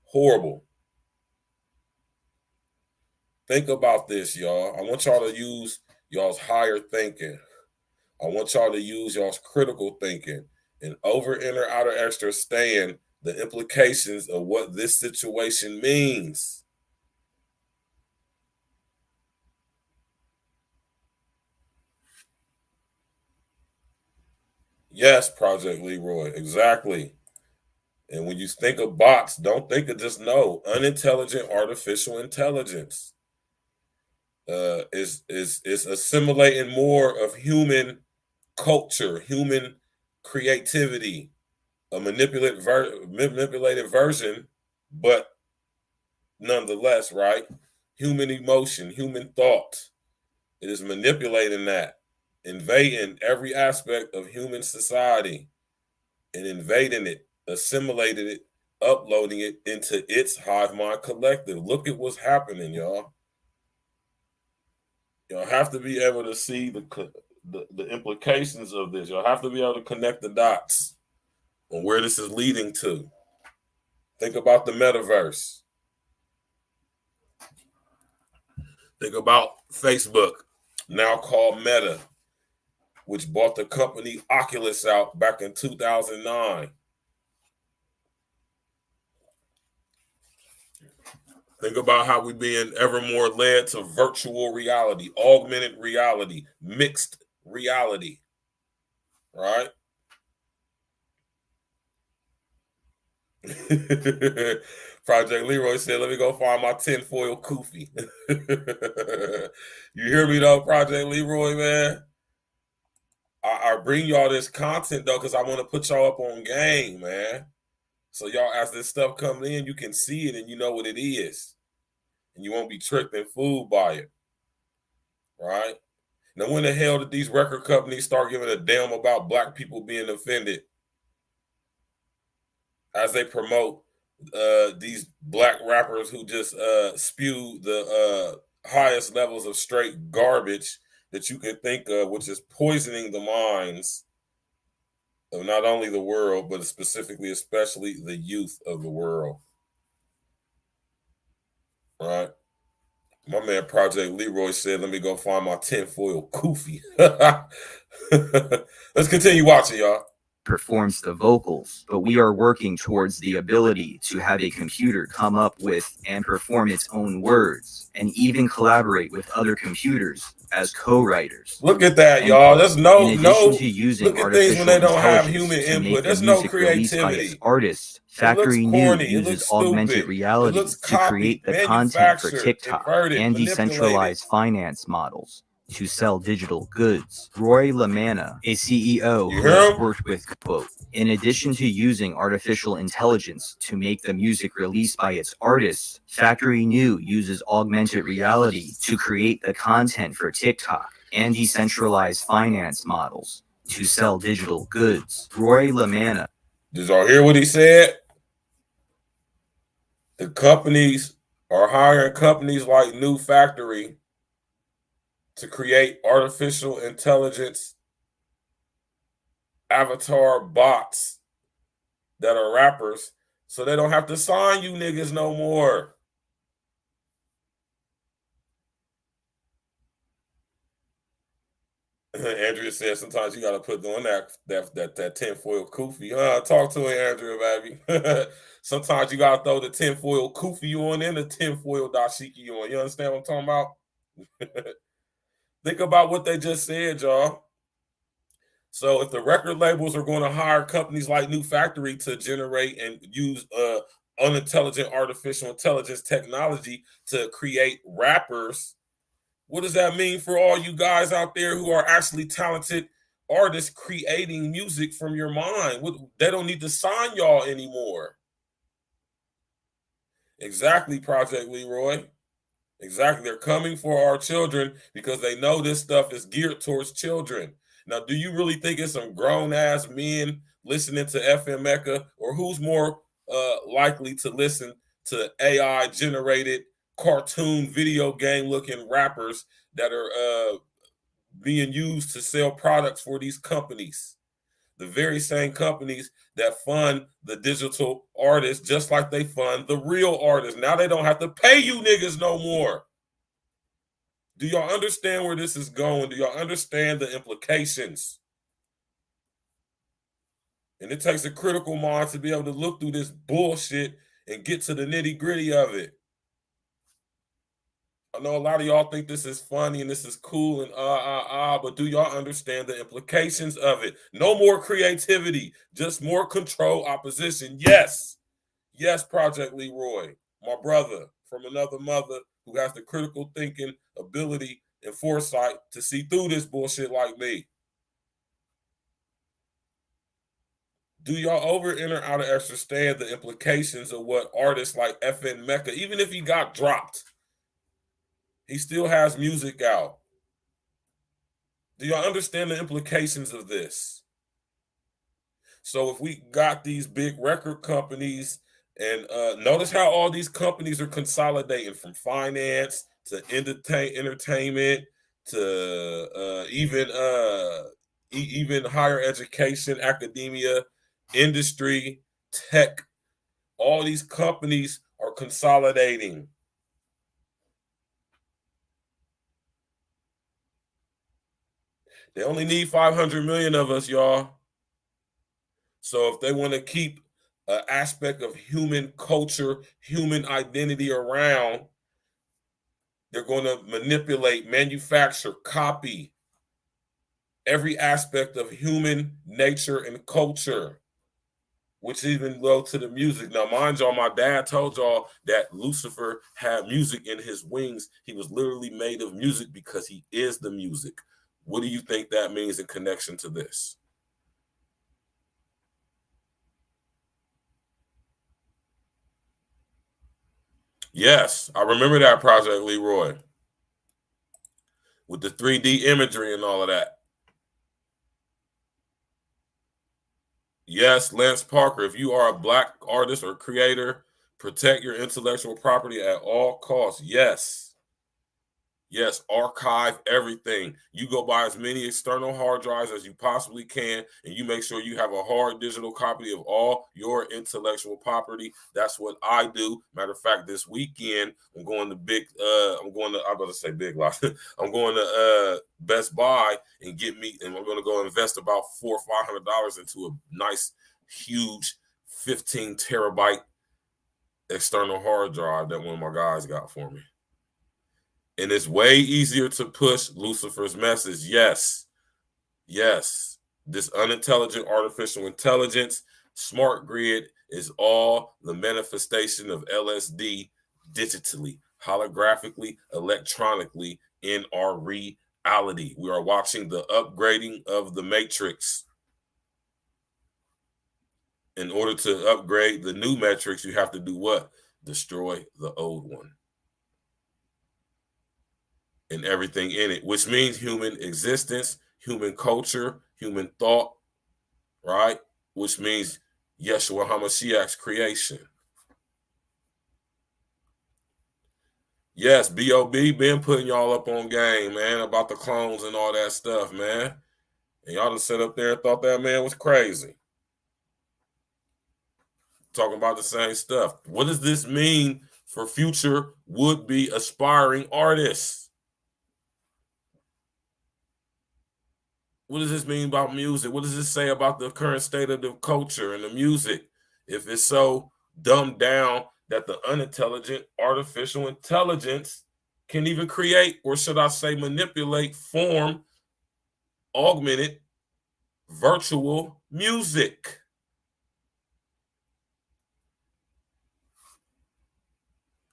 horrible. Think about this, y'all. I want y'all to use y'all's higher thinking. I want y'all to use y'all's critical thinking and over, inner, outer, extra, stand the implications of what this situation means. Yes, Project Leroy, exactly. And when you think of bots, don't think of just unintelligent artificial intelligence. Is assimilating more of human culture, human creativity, a manipulated version, but nonetheless, right? Human emotion, human thought. It is manipulating that, invading every aspect of human society and invading it, assimilating it, uploading it into its hive mind collective. Look at what's happening, y'all. Y'all have to be able to see the implications of this. Y'all have to be able to connect the dots on where this is leading to. Think about the metaverse. Think about Facebook, now called Meta, which bought the company Oculus out back in 2009. Think about how we're being ever more led to virtual reality, augmented reality, mixed reality, right? Project Leroy said, let me go find my tinfoil kufi. You hear me though, Project Leroy, man? I bring y'all this content though, because I want to put y'all up on game, man. So y'all, as this stuff comes in, you can see it and you know what it is. And you won't be tricked and fooled by it. Right? Now, when the hell did these record companies start giving a damn about black people being offended as they promote these black rappers who just spew the highest levels of straight garbage that you can think of, which is poisoning the minds of not only the world, but especially the youth of the world. Right? My man Project Leroy said, let me go find my tinfoil kufi. Let's continue watching, y'all. Performs the vocals, but we are working towards the ability to have a computer come up with and perform its own words, and even collaborate with other computers as co-writers. Look at that, y'all. There's in addition to using artificial intelligence human to input. make There's the no music released by its creativity. artists, Factory New uses augmented reality to create the content for TikTok and decentralized finance models to sell digital goods. Roy LaManna, a CEO who has worked with, quote, in addition to using artificial intelligence to make the music released by its artists, Factory New uses augmented reality to create the content for TikTok and decentralized finance models to sell digital goods. Roy LaManna. Did y'all hear what he said? The companies are hiring companies like New Factory to create artificial intelligence avatar bots that are rappers So they don't have to sign you niggas no more. Andrea said sometimes you gotta put on that tinfoil kufi. Talk to her, Andrea, baby. Sometimes you gotta throw the tinfoil kufi on and the tinfoil dashiki on. You understand what I'm talking about? Think about what they just said, y'all. So if the record labels are going to hire companies like New Factory to generate and use unintelligent artificial intelligence technology to create rappers, what does that mean for all you guys out there who are actually talented artists creating music from your mind? They don't need to sign y'all anymore. Exactly, Project Leroy. Exactly. They're coming for our children because they know this stuff is geared towards children. Now, do you really think it's some grown-ass men listening to FM or who's more likely to listen to AI-generated cartoon video game-looking rappers that are being used to sell products for these companies? The very same companies that fund the digital artists just like they fund the real artists. Now they don't have to pay you niggas no more. Do y'all understand where this is going? Do y'all understand the implications? And it takes a critical mind to be able to look through this bullshit and get to the nitty-gritty of it. I know a lot of y'all think this is funny and this is cool and but do y'all understand the implications of it? No more creativity, just more control, opposition. Yes. Yes, Project Leroy, my brother from another mother who has the critical thinking ability and foresight to see through this bullshit like me. Do y'all over, enter, out of understand the implications of what artists like S.M.A.R.T, even if he got dropped, he still has music out. Do y'all understand the implications of this? So if we got these big record companies, and notice how all these companies are consolidating from finance to entertainment to even higher education, academia, industry, tech. All these companies are consolidating. They only need 500 million of us, y'all. So if they want to keep an aspect of human culture, human identity around, they're going to manipulate, manufacture, copy every aspect of human nature and culture, which even go to the music. Now, mind y'all, my dad told y'all that Lucifer had music in his wings. He was literally made of music because he is the music. What do you think that means in connection to this? Yes, I remember that, Project Leroy, with the 3D imagery and all of that. Yes, Lance Parker, if you are a Black artist or creator, protect your intellectual property at all costs. Yes. Yes, archive everything. You go buy as many external hard drives as you possibly can, and you make sure you have a hard digital copy of all your intellectual property. That's what I do. Matter of fact, this weekend I'm going to I'm going to say Big Lots. I'm going to Best Buy and I'm going to go invest about $400 or $500 into a nice, huge 15 terabyte external hard drive that one of my guys got for me. And it's way easier to push Lucifer's message. Yes. Yes. This unintelligent artificial intelligence, smart grid is all the manifestation of LSD digitally, holographically, electronically in our reality. We are watching the upgrading of the Matrix. In order to upgrade the new Matrix, you have to do what? Destroy the old one. And everything in it, which means human existence, human culture, human thought, right? Which means Yeshua HaMashiach's creation. Yes, B.O.B. been putting y'all up on game, man, about the clones and all that stuff, man. And y'all just sat up there and thought that man was crazy. Talking about the same stuff. What does this mean for future would-be aspiring artists? What does this mean about music? What does this say about the current state of the culture and the music? If it's so dumbed down that the unintelligent artificial intelligence can even create, or should I say manipulate, form, augmented virtual music.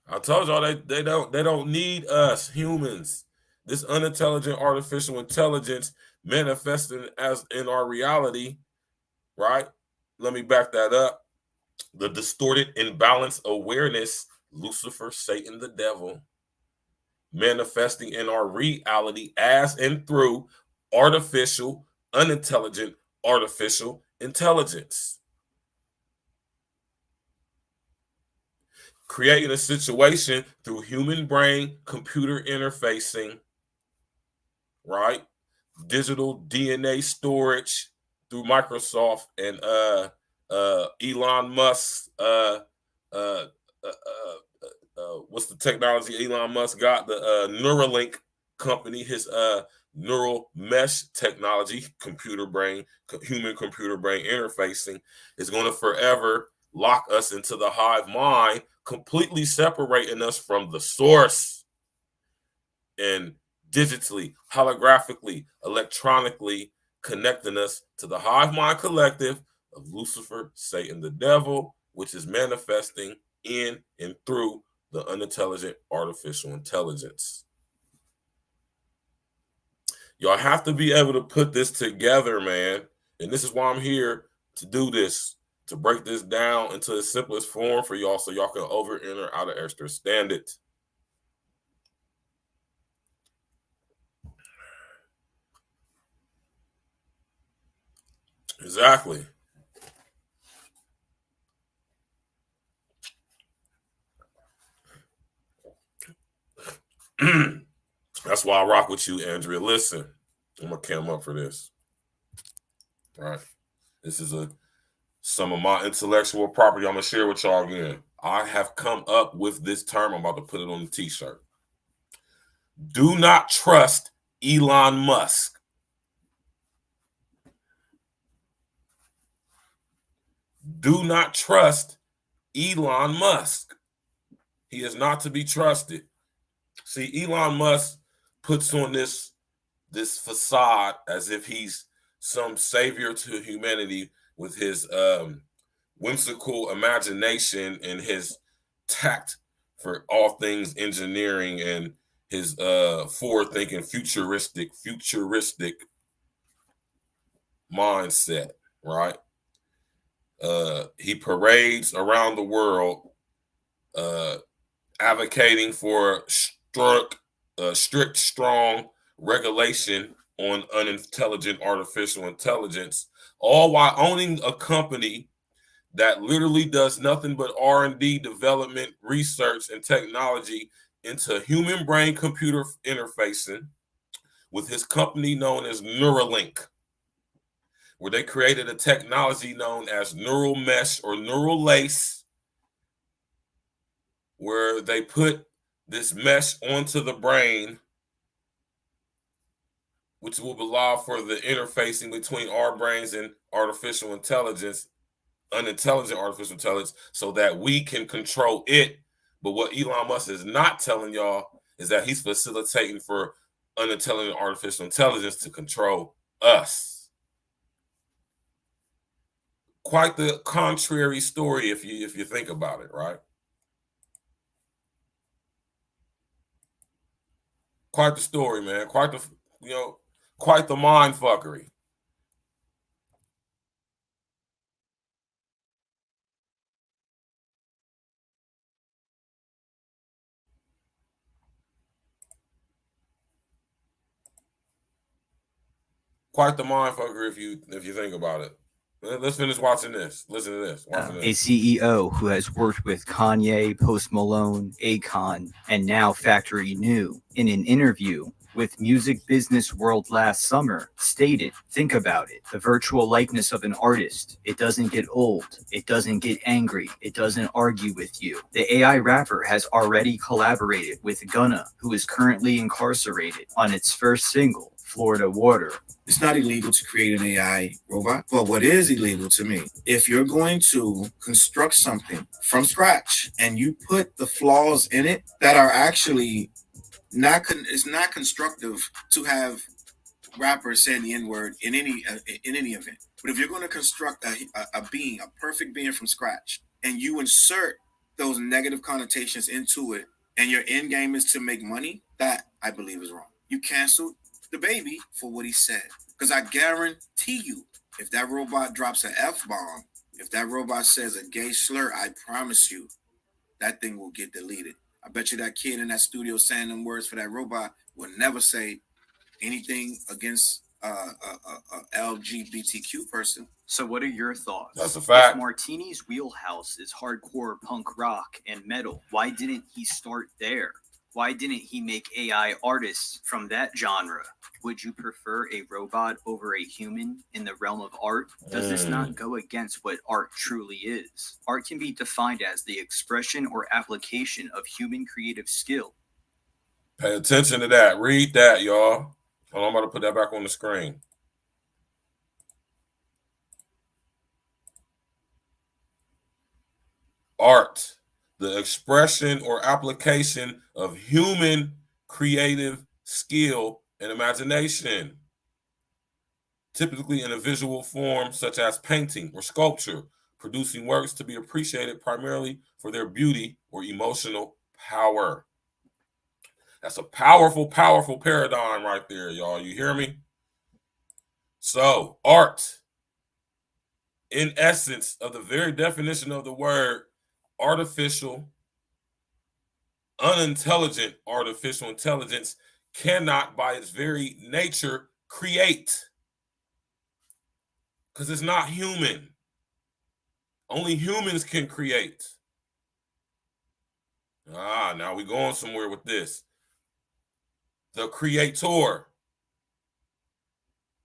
I told y'all they don't need us humans. This unintelligent artificial intelligence manifesting as in our reality, right? Let me back that up. The distorted, imbalanced awareness, Lucifer, Satan, the devil, manifesting in our reality as and through artificial, unintelligent, artificial intelligence. Creating a situation through human brain computer interfacing, right? Digital DNA storage through Microsoft and Elon Musk. What's the technology Elon Musk got? The Neuralink company, his neural mesh technology, computer brain, human computer brain interfacing is going to forever lock us into the hive mind, completely separating us from the source, and digitally, holographically, electronically connecting us to the hive mind collective of Lucifer, Satan, the devil, which is manifesting in and through the unintelligent artificial intelligence. Y'all have to be able to put this together, man. And this is why I'm here to do this, to break this down into the simplest form for y'all so y'all can over, enter, out of extra stand it. Exactly. That's why I rock with you, Andrea. Listen, I'm gonna come up for this. All right. This is some of my intellectual property I'm gonna share with y'all again. I have come up with this term. I'm about to put it on the t-shirt. Do not trust Elon Musk. Do not trust Elon Musk. He is not to be trusted. See, Elon Musk puts on this facade as if he's some savior to humanity with his whimsical imagination and his tact for all things engineering and his forward-thinking, futuristic mindset, right? He parades around the world advocating for strict, strong regulation on unintelligent artificial intelligence, all while owning a company that literally does nothing but R&D development, research, and technology into human brain computer interfacing with his company known as Neuralink, where they created a technology known as neural mesh or neural lace, where they put this mesh onto the brain, which will allow for the interfacing between our brains and artificial intelligence, unintelligent artificial intelligence, so that we can control it. But what Elon Musk is not telling y'all is that he's facilitating for unintelligent artificial intelligence to control us. Quite the contrary story if you think about it, right? Quite the story, man. Quite the mind fuckery. Quite the mind fucker if you think about it. Let's finish watching this. Listen to this. A CEO who has worked with Kanye, Post Malone, Akon, and now Factory New in an interview with Music Business World last summer stated, think about it, the virtual likeness of an artist, it doesn't get old, it doesn't get angry, it doesn't argue with you. The AI rapper has already collaborated with Gunna, who is currently incarcerated, on its first single, Florida Water. It's not illegal to create an AI robot, but what is illegal to me, if you're going to construct something from scratch and you put the flaws in it that are actually it's not constructive to have rappers saying the N-word in any event. But if you're going to construct a being, a perfect being from scratch, and you insert those negative connotations into it, and your end game is to make money, that I believe is wrong. You canceled the baby for what he said, because I guarantee you, if that robot drops an F-bomb, if that robot says a gay slur, I promise you, that thing will get deleted. I bet you that kid in that studio saying them words for that robot will never say anything against a LGBTQ person. So what are your thoughts? That's a fact. If Martini's wheelhouse is hardcore punk rock and metal, why didn't he start there? Why didn't he make AI artists from that genre? Would you prefer a robot over a human in the realm of art? Does this not go against what art truly is? Art can be defined as the expression or application of human creative skill. Pay attention to that. Read that, y'all. Hold on, I'm about to put that back on the screen. Art, the expression or application of human creative skill and imagination, typically in a visual form such as painting or sculpture, producing works to be appreciated primarily for their beauty or emotional power. That's a powerful, powerful paradigm right there, y'all. You hear me? So, art, in essence of the very definition of the word, artificial, unintelligent artificial intelligence cannot, by its very nature, create. Because it's not human. Only humans can create. Now we're going somewhere with this. The Creator,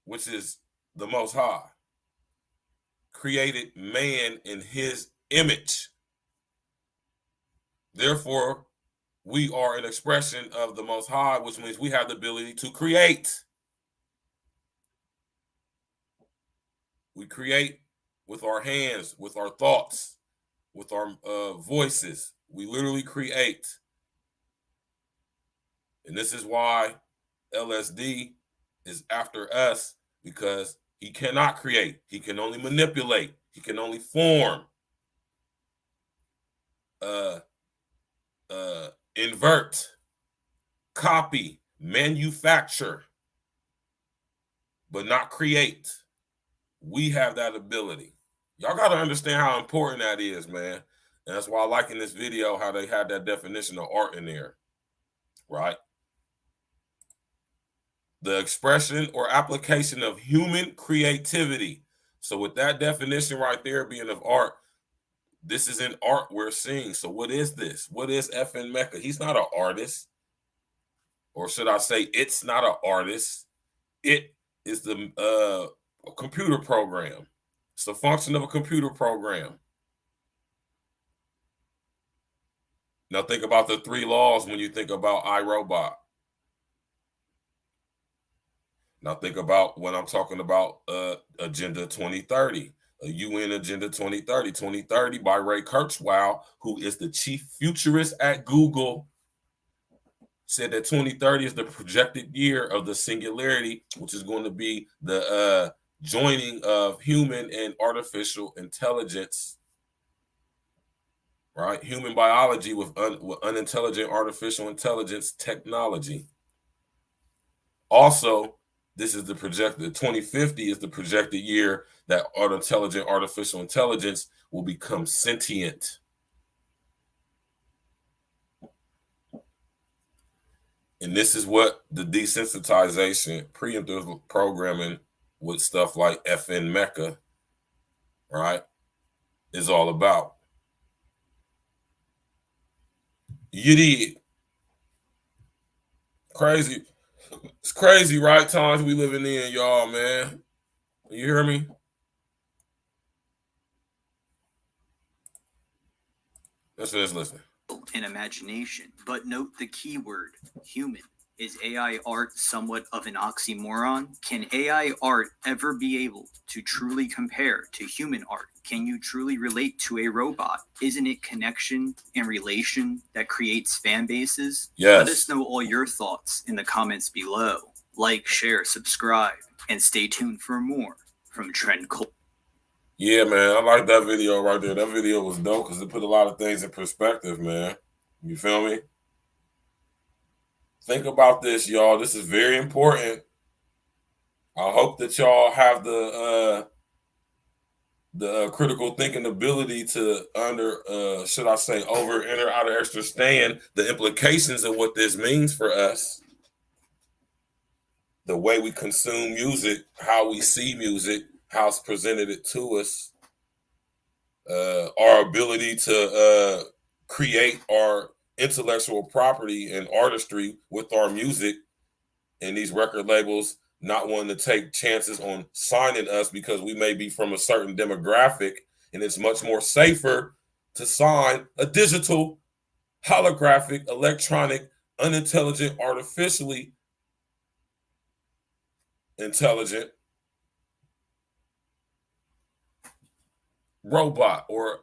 which is the Most High, created man in his image. Therefore, we are an expression of the Most High, which means we have the ability to create. We create with our hands, with our thoughts, with our voices. We literally create. And this is why LSD is after us, because he cannot create. He can only manipulate. He can only form, invert, copy, manufacture, but not create. We have that ability. Y'all got to understand how important that is, man. And that's why I like in this video how they had that definition of art in there, right? The expression or application of human creativity. So with that definition right there being of art, this is an art we're seeing. So what is this? What is S.M.A.R.T? He's not an artist. Or should I say it's not an artist. It is the a computer program. It's the function of a computer program. Now think about the 3 laws when you think about iRobot. Now think about when I'm talking about Agenda 2030, a UN Agenda 2030. 2030 by Ray Kurzweil, who is the chief futurist at Google, said that 2030 is the projected year of the singularity, which is going to be the joining of human and artificial intelligence, right? Human biology with unintelligent artificial intelligence technology. Also, this is the projected 2050 is the projected year that unintelligent artificial intelligence will become sentient. And this is what the desensitization, preemptive programming with stuff like S.M.A.R.T, right, is all about. You did. Crazy It's crazy, right? Times we living in, y'all, man. You hear me? Let's listen. And imagination. But note the key word, human. Is AI art somewhat of an oxymoron? Can AI art ever be able to truly compare to human art? Can you truly relate to a robot? Isn't it connection and relation that creates fan bases? Yes. Let us know all your thoughts in the comments below. Like, share, subscribe, and stay tuned for more from Trend Culture. Yeah, man, I like that video right there. That video was dope because it put a lot of things in perspective, man. You feel me? Think about this, y'all. This is very important. I hope that y'all have the critical thinking ability to should I say, over, enter, out, or understand the implications of what this means for us. The way we consume music, how we see music, how it's presented it to us, our ability to create our intellectual property and artistry with our music, and these record labels not wanting to take chances on signing us because we may be from a certain demographic, and it's much more safer to sign a digital, holographic, electronic, unintelligent, artificially intelligent robot or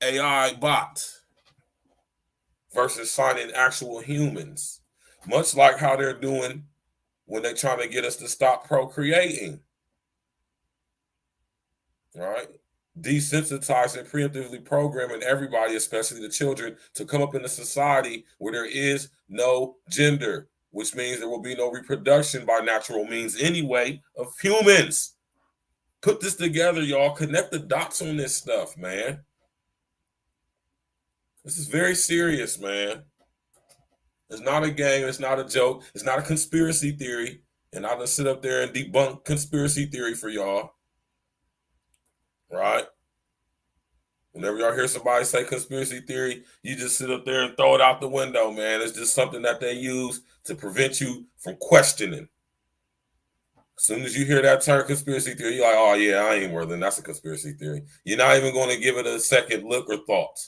AI bot versus signing actual humans, much like how they're doing when they're trying to get us to stop procreating, right? Desensitizing, preemptively programming everybody, especially the children, to come up in a society where there is no gender, which means there will be no reproduction by natural means anyway of humans. Put this together, y'all. Connect the dots on this stuff, man. This is very serious, man. It's not a game. It's not a joke. It's not a conspiracy theory. And I'm going to sit up there and debunk conspiracy theory for y'all. Right? Whenever y'all hear somebody say conspiracy theory, you just sit up there and throw it out the window, man. It's just something that they use to prevent you from questioning. As soon as you hear that term conspiracy theory, you're like, oh, yeah, I ain't worth it. That's a conspiracy theory. You're not even going to give it a second look or thought.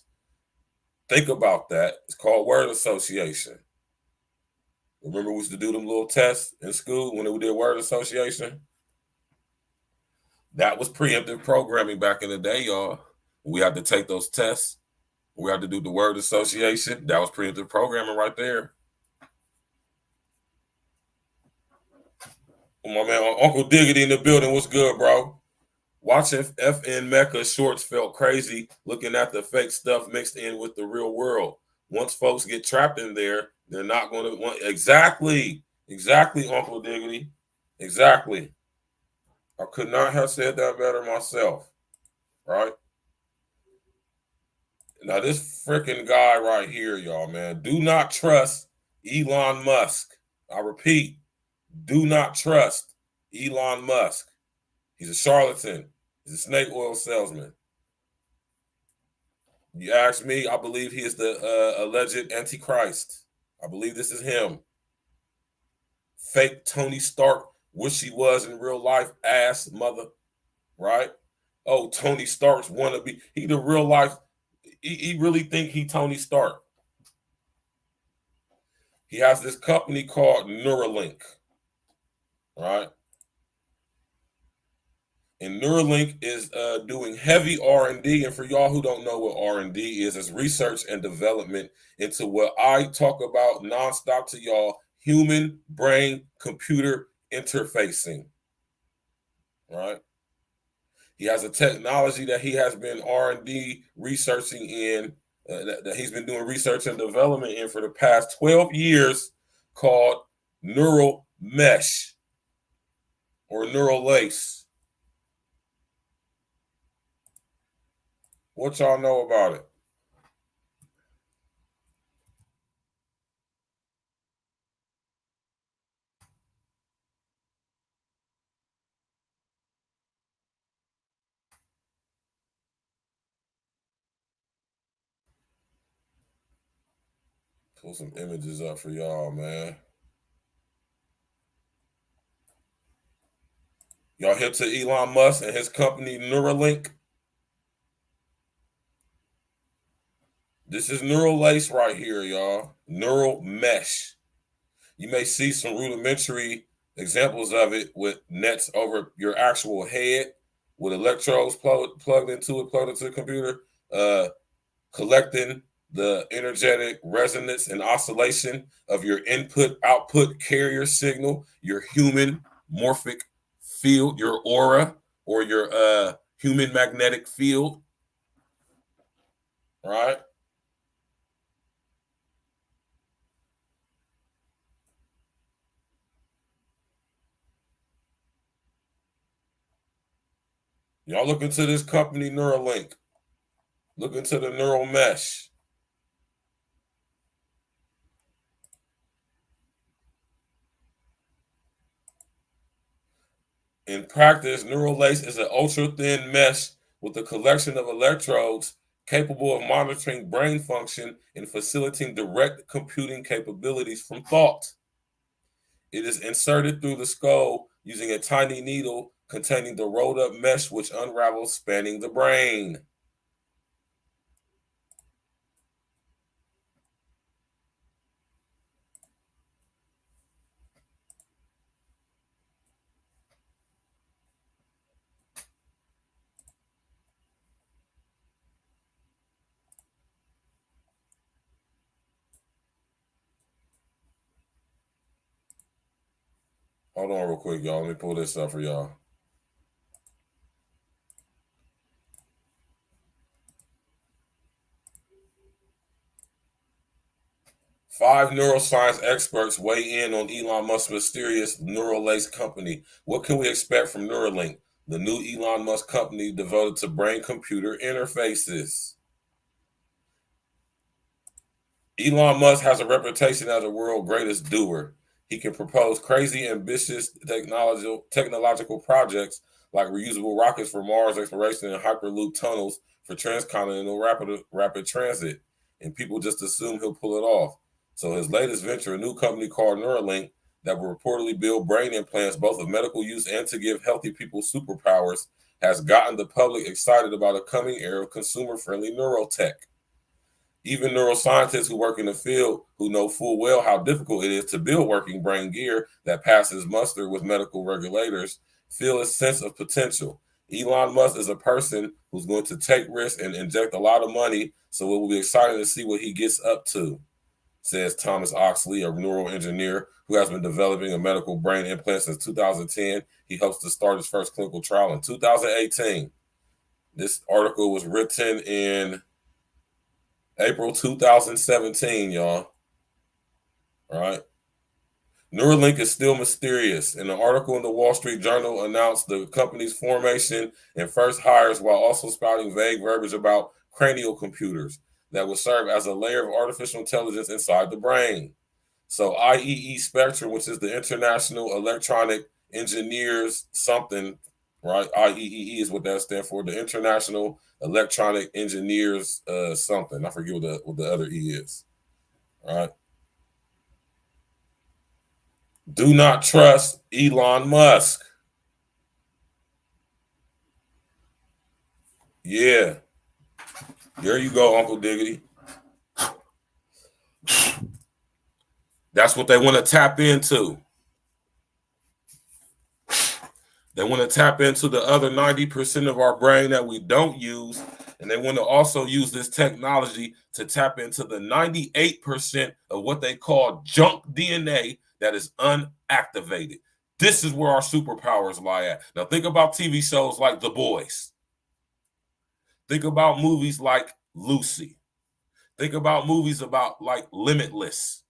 Think about that. It's called word association. Remember we used to do them little tests in school when we did word association? That was preemptive programming back in the day, y'all. We had to take those tests. We had to do the word association. That was preemptive programming right there. Oh, my man, Uncle Diggity in the building. What's good, bro? Watching FN Mecca shorts felt crazy looking at the fake stuff mixed in with the real world. Once folks get trapped in there, they're not going to want. Exactly, Uncle Diggity. Exactly. I could not have said that better myself, right? Now, this freaking guy right here, y'all, man, do not trust Elon Musk. I repeat, do not trust Elon Musk. He's a charlatan. He's a snake oil salesman. You ask me, I believe he is the alleged Antichrist. I believe this is him. Fake Tony Stark, wish he was in real life, ass mother, right? Oh, Tony Stark's wannabe. He the real life. He really think he Tony Stark. He has this company called Neuralink, right? And Neuralink is doing heavy R&D. And for y'all who don't know what R&D is, it's research and development into what I talk about nonstop to y'all, human brain computer interfacing, right? He has a technology that he has been R&D researching in, that he's been doing research and development in for the past 12 years called neural mesh or neural lace. What y'all know about it? Pull some images up for y'all, man. Y'all hip to Elon Musk and his company Neuralink? This is neural lace right here, y'all. Neural mesh. You may see some rudimentary examples of it with nets over your actual head with electrodes plugged into the computer, collecting the energetic resonance and oscillation of your input-output carrier signal, your human morphic field, your aura, or your human magnetic field, right? Y'all look into this company Neuralink. Look into the neural mesh. In practice, neural lace is an ultra-thin mesh with a collection of electrodes capable of monitoring brain function and facilitating direct computing capabilities from thought. It is inserted through the skull using a tiny needle containing the rolled-up mesh which unravels spanning the brain. Hold on real quick, y'all. Let me pull this up for y'all. Five neuroscience experts weigh in on Elon Musk's mysterious neural lace company. What can we expect from Neuralink, the new Elon Musk company devoted to brain-computer interfaces? Elon Musk has a reputation as the world's greatest doer. He can propose crazy, ambitious technological projects like reusable rockets for Mars exploration and hyperloop tunnels for transcontinental rapid transit, and people just assume he'll pull it off. So his latest venture, a new company called Neuralink, that will reportedly build brain implants both of medical use and to give healthy people superpowers, has gotten the public excited about a coming era of consumer-friendly neurotech. Even neuroscientists who work in the field, who know full well how difficult it is to build working brain gear that passes muster with medical regulators, feel a sense of potential. Elon Musk is a person who's going to take risks and inject a lot of money, so it will be exciting to see what he gets up to, says Thomas Oxley, a neural engineer who has been developing a medical brain implant since 2010. He hopes to start his first clinical trial in 2018. This article was written in April 2017, y'all. All right. Neuralink is still mysterious. And an article in the Wall Street Journal announced the company's formation and first hires while also spouting vague verbiage about cranial computers that will serve as a layer of artificial intelligence inside the brain. So IEE Spectrum, which is the International Electronic Engineers something, right? IEEE is what that stands for. The International Electronic Engineers something. I forget what the other E is. All right. Do not trust Elon Musk. Yeah. There you go, Uncle Diggity. That's what they want to tap into. They want to tap into the other 90% of our brain that we don't use. And they want to also use this technology to tap into the 98% of what they call junk DNA that is unactivated. This is where our superpowers lie at. Now, think about TV shows like The Boys. Think about movies like Lucy. Think about movies about like Limitless.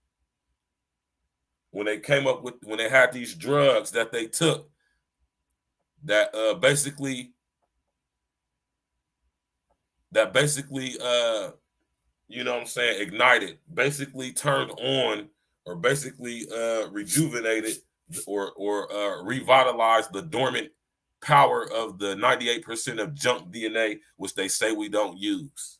When they had these drugs that they took that basically you know what I'm saying, ignited, basically turned on, or basically rejuvenated or revitalized the dormant power of the 98% of junk DNA, which they say we don't use.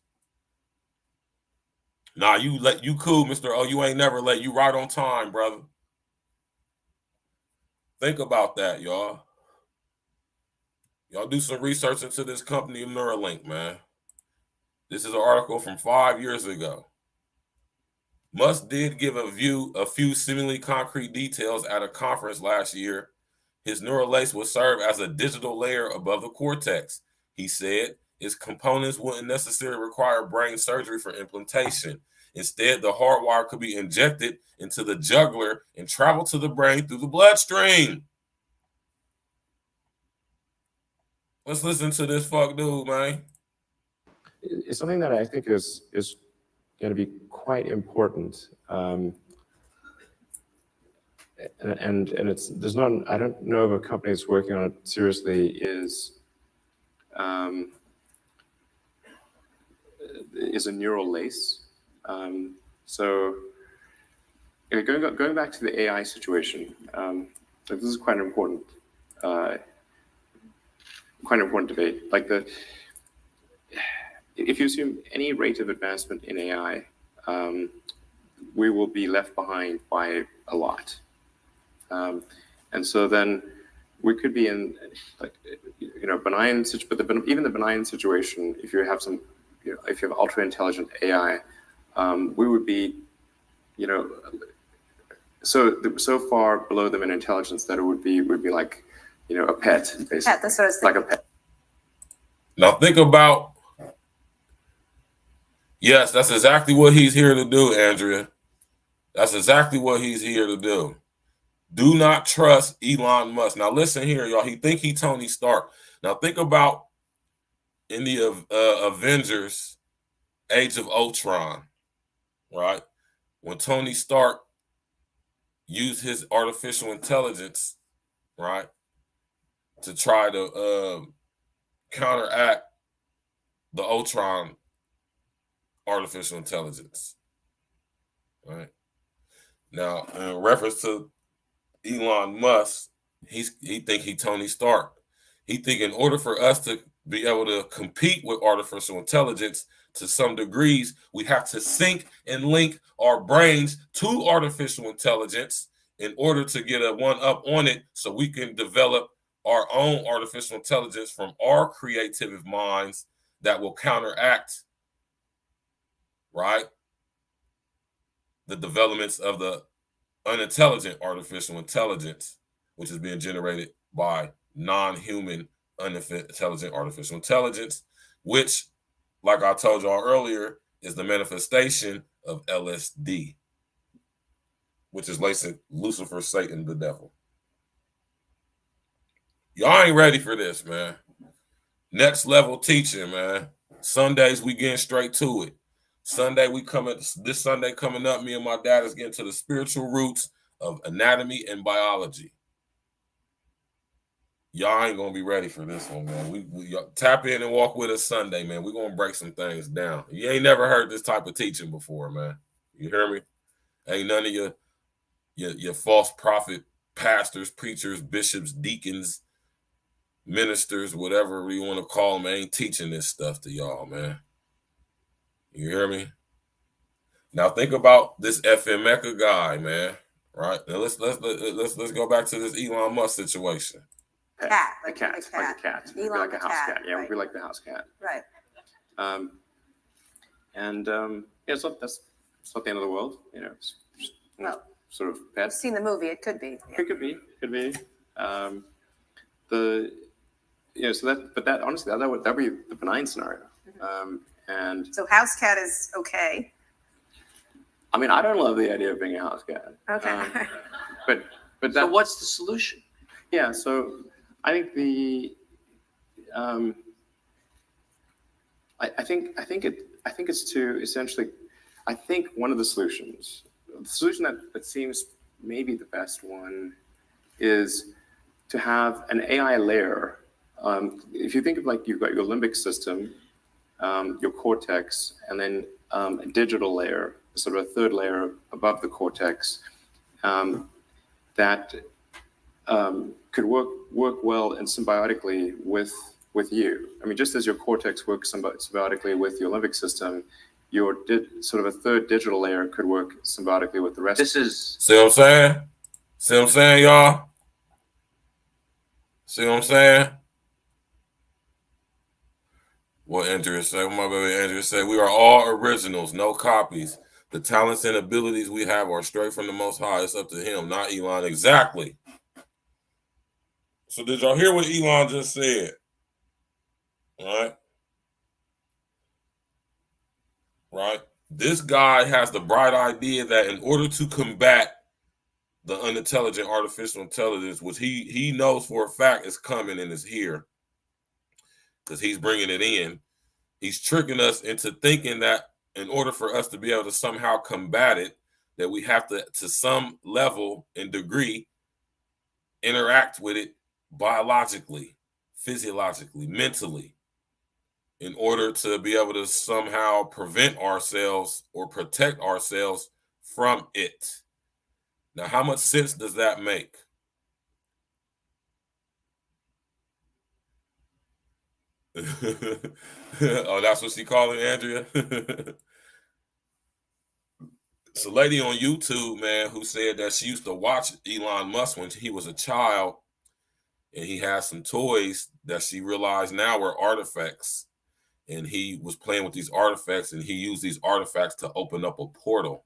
Nah, you cool, Mr. Oh, you ain't never late. You right on time, brother. Think about that, y'all. Y'all do some research into this company, Neuralink, man. This is an article from 5 years ago. Musk did give a few seemingly concrete details at a conference last year. His neural lace will serve as a digital layer above the cortex. He said its components wouldn't necessarily require brain surgery for implantation. Instead, the hardwire could be injected into the jugular and travel to the brain through the bloodstream. Let's listen to this fuck dude, man. It's something that I think is going to be quite important. And there's not, I don't know of a company that's working on it seriously is a neural lace. So going back to the AI situation, this is quite an important debate. Like if you assume any rate of advancement in AI, we will be left behind by a lot. And so then we could be in benign, but even the benign situation, if you have if you have ultra intelligent AI, we would be, so far below them in intelligence that it would be like, a pet, basically. Pet, that's what I was thinking. Like a pet. Now think about, yes, that's exactly what he's here to do, Andrea. That's exactly what he's here to do. Do not trust Elon Musk. Now listen here, y'all. He think he Tony Stark. Now think about in the Avengers, Age of Ultron, right? When Tony Stark used his artificial intelligence, right, to try to counteract the Ultron artificial intelligence, right? Now, in reference to Elon Musk, he think he Tony Stark. He think in order for us to be able to compete with artificial intelligence to some degrees, we have to sync and link our brains to artificial intelligence in order to get a one up on it so we can develop our own artificial intelligence from our creative minds that will counteract, right, the developments of the unintelligent artificial intelligence, which is being generated by non-human unintelligent artificial intelligence, which, like I told y'all earlier, is the manifestation of LSD, which is Lucifer, Satan, the devil. Y'all ain't ready for this, man. Next level teaching, man. Sundays we getting straight to it. This Sunday coming up, me and my dad is getting to the spiritual roots of anatomy and biology. Y'all ain't gonna be ready for this one, man. We tap in and walk with us Sunday, man. We're gonna break some things down. You ain't never heard this type of teaching before, man. You hear me? Ain't none of your false prophet pastors, preachers, bishops, deacons, ministers, whatever you want to call them, ain't teaching this stuff to y'all, man. You hear me? Now think about this S.M.A.R.T guy, man. Right? Now let's go back to this Elon Musk situation. Cat, like a cat. Elon like a house cat. Yeah, right. we'd be like the house cat. Right. So that's not the end of the world. It's just, sort of pet. I've seen the movie. It could be. It could be. That honestly, that would be the benign scenario. And so house cat is okay. I mean, I don't love the idea of being a house cat. Okay. But so what's the solution? Yeah. So I think I think it's to essentially. I think one of the solutions, the solution that seems maybe the best one, is to have an AI layer. If you think of like you've got your limbic system, your cortex, and then a digital layer, sort of a third layer above the cortex, that could work well and symbiotically with you. I mean, just as your cortex works symbiotically with your limbic system, your sort of a third digital layer could work symbiotically with the rest. See what I'm saying? See what I'm saying, y'all? See what I'm saying? What Andrea said, what my baby Andrea said, we are all originals, no copies. The talents and abilities we have are straight from the Most High. It's up to him, not Elon. Exactly. So did y'all hear what Elon just said? Right? Right? This guy has the bright idea that in order to combat the unintelligent artificial intelligence, which he knows for a fact is coming and is here, because he's bringing it in, he's tricking us into thinking that in order for us to be able to somehow combat it, that we have to some level and degree, interact with it biologically, physiologically, mentally, in order to be able to somehow prevent ourselves or protect ourselves from it. Now, how much sense does that make? Oh, that's what she called it, Andrea? It's a lady on YouTube, man, who said that she used to watch Elon Musk when he was a child, and he had some toys that she realized now were artifacts. And he was playing with these artifacts, and he used these artifacts to open up a portal.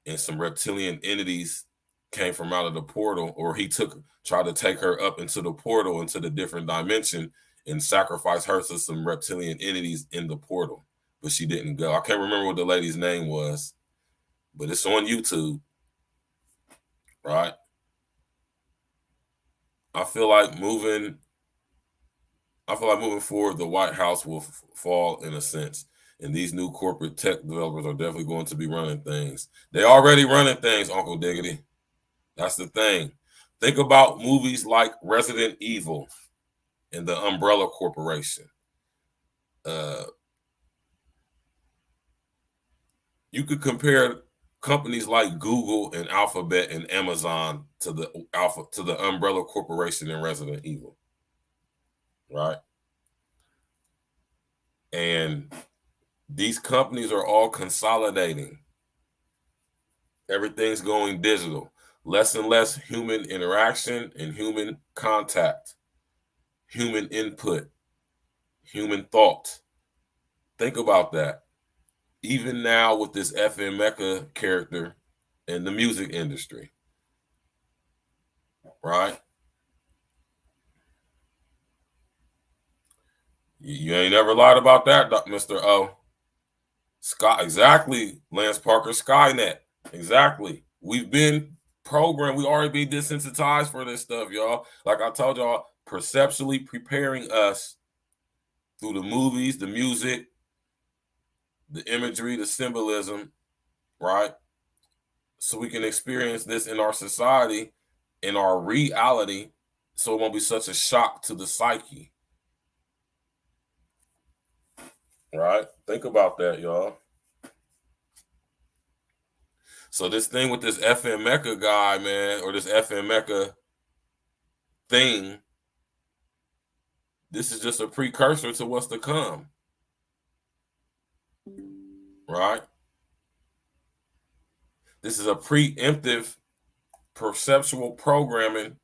And some reptilian entities came from out of the portal, or he tried to take her up into the portal, into the different dimension, and sacrifice her to some reptilian entities in the portal. But she didn't go. I can't remember what the lady's name was, but it's on YouTube, right? I feel like moving forward, the White House will fall in a sense. And these new corporate tech developers are definitely going to be running things. They already running things, Uncle Diggity. That's the thing. Think about movies like Resident Evil and the Umbrella Corporation. You could compare companies like Google and Alphabet and Amazon to the Umbrella Corporation in Resident Evil, right? And these companies are all consolidating. Everything's going digital. Less and less human interaction and human contact, human input, human thought. Think about that. Even now with this S.M.A.R.T character in the music industry, right? You ain't never lied about that, Mr. O. Scott, exactly, Lance Parker, Skynet. Exactly. We've been programmed. We already been desensitized for this stuff, y'all. Like I told y'all, perceptually preparing us through the movies, the music, the imagery, the symbolism, right? So we can experience this in our society, in our reality, so it won't be such a shock to the psyche. Right? Think about that, y'all. So this thing with this S.M.A.R.T guy, man, or this S.M.A.R.T thing, this is just a precursor to what's to come. Right? This is a preemptive perceptual programming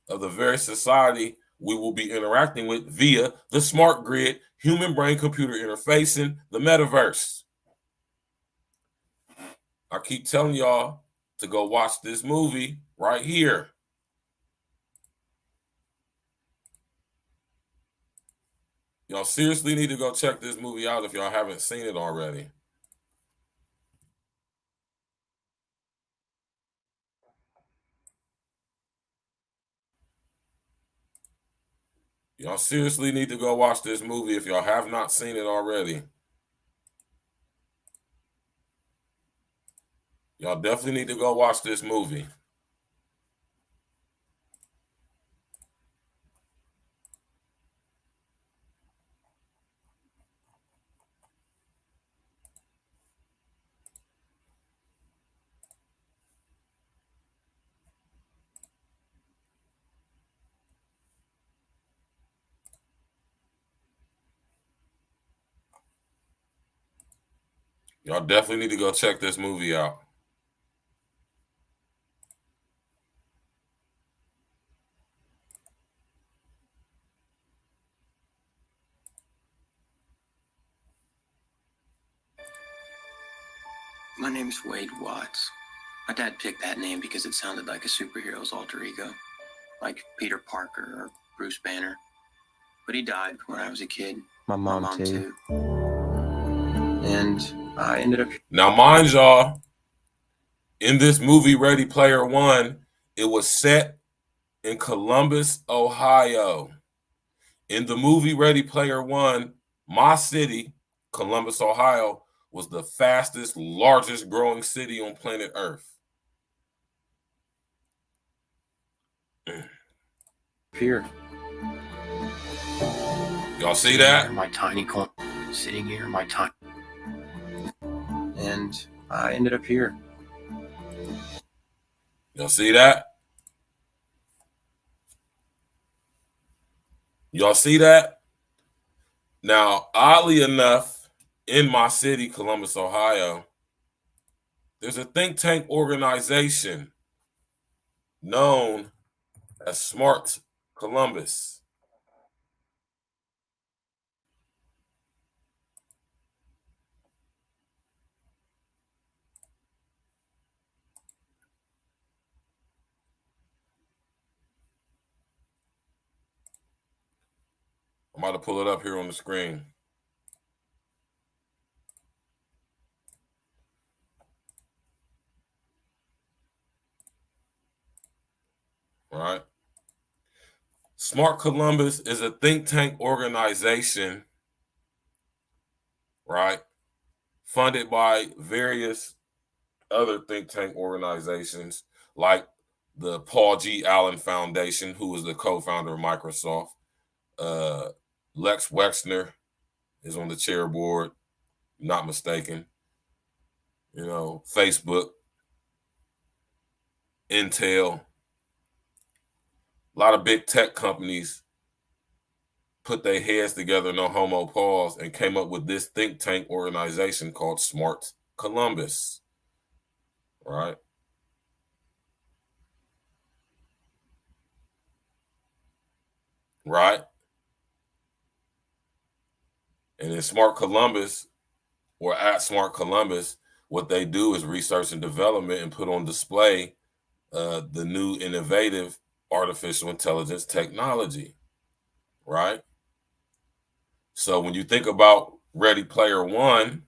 of the very society we will be interacting with via the smart grid, human brain computer interfacing, the metaverse. I keep telling y'all to go watch this movie right here. Y'all seriously need to go check this movie out if y'all haven't seen it already. Y'all seriously need to go watch this movie if y'all have not seen it already. Y'all definitely need to go watch this movie. Y'all definitely need to go check this movie out. My name's Wade Watts. My dad picked that name because it sounded like a superhero's alter ego, like Peter Parker or Bruce Banner. But he died when I was a kid. My mom too. And I ended up... Now, mind y'all, in this movie Ready Player One, it was set in Columbus, Ohio. In the movie Ready Player One, my city, Columbus, Ohio, was the fastest, largest growing city on planet Earth. Here. Y'all see that? My tiny corner, sitting here, my tiny... And I ended up here. Y'all see that? Y'all see that? Now, oddly enough, in my city, Columbus, Ohio, there's a think tank organization known as S.M.A.R.T Columbus. I'm about to pull it up here on the screen. All right. S.M.A.R.T Columbus is a think tank organization, right, funded by various other think tank organizations like the Paul G. Allen Foundation, who was the co-founder of Microsoft. Lex Wexner is on the chair board, not mistaken. You know, Facebook, Intel, a lot of big tech companies put their heads together, no homo pause, and came up with this think tank organization called S.M.A.R.T Columbus, right? Right? And in S.M.A.R.T Columbus, or at S.M.A.R.T Columbus, what they do is research and development and put on display the new innovative artificial intelligence technology, right? So when you think about Ready Player One,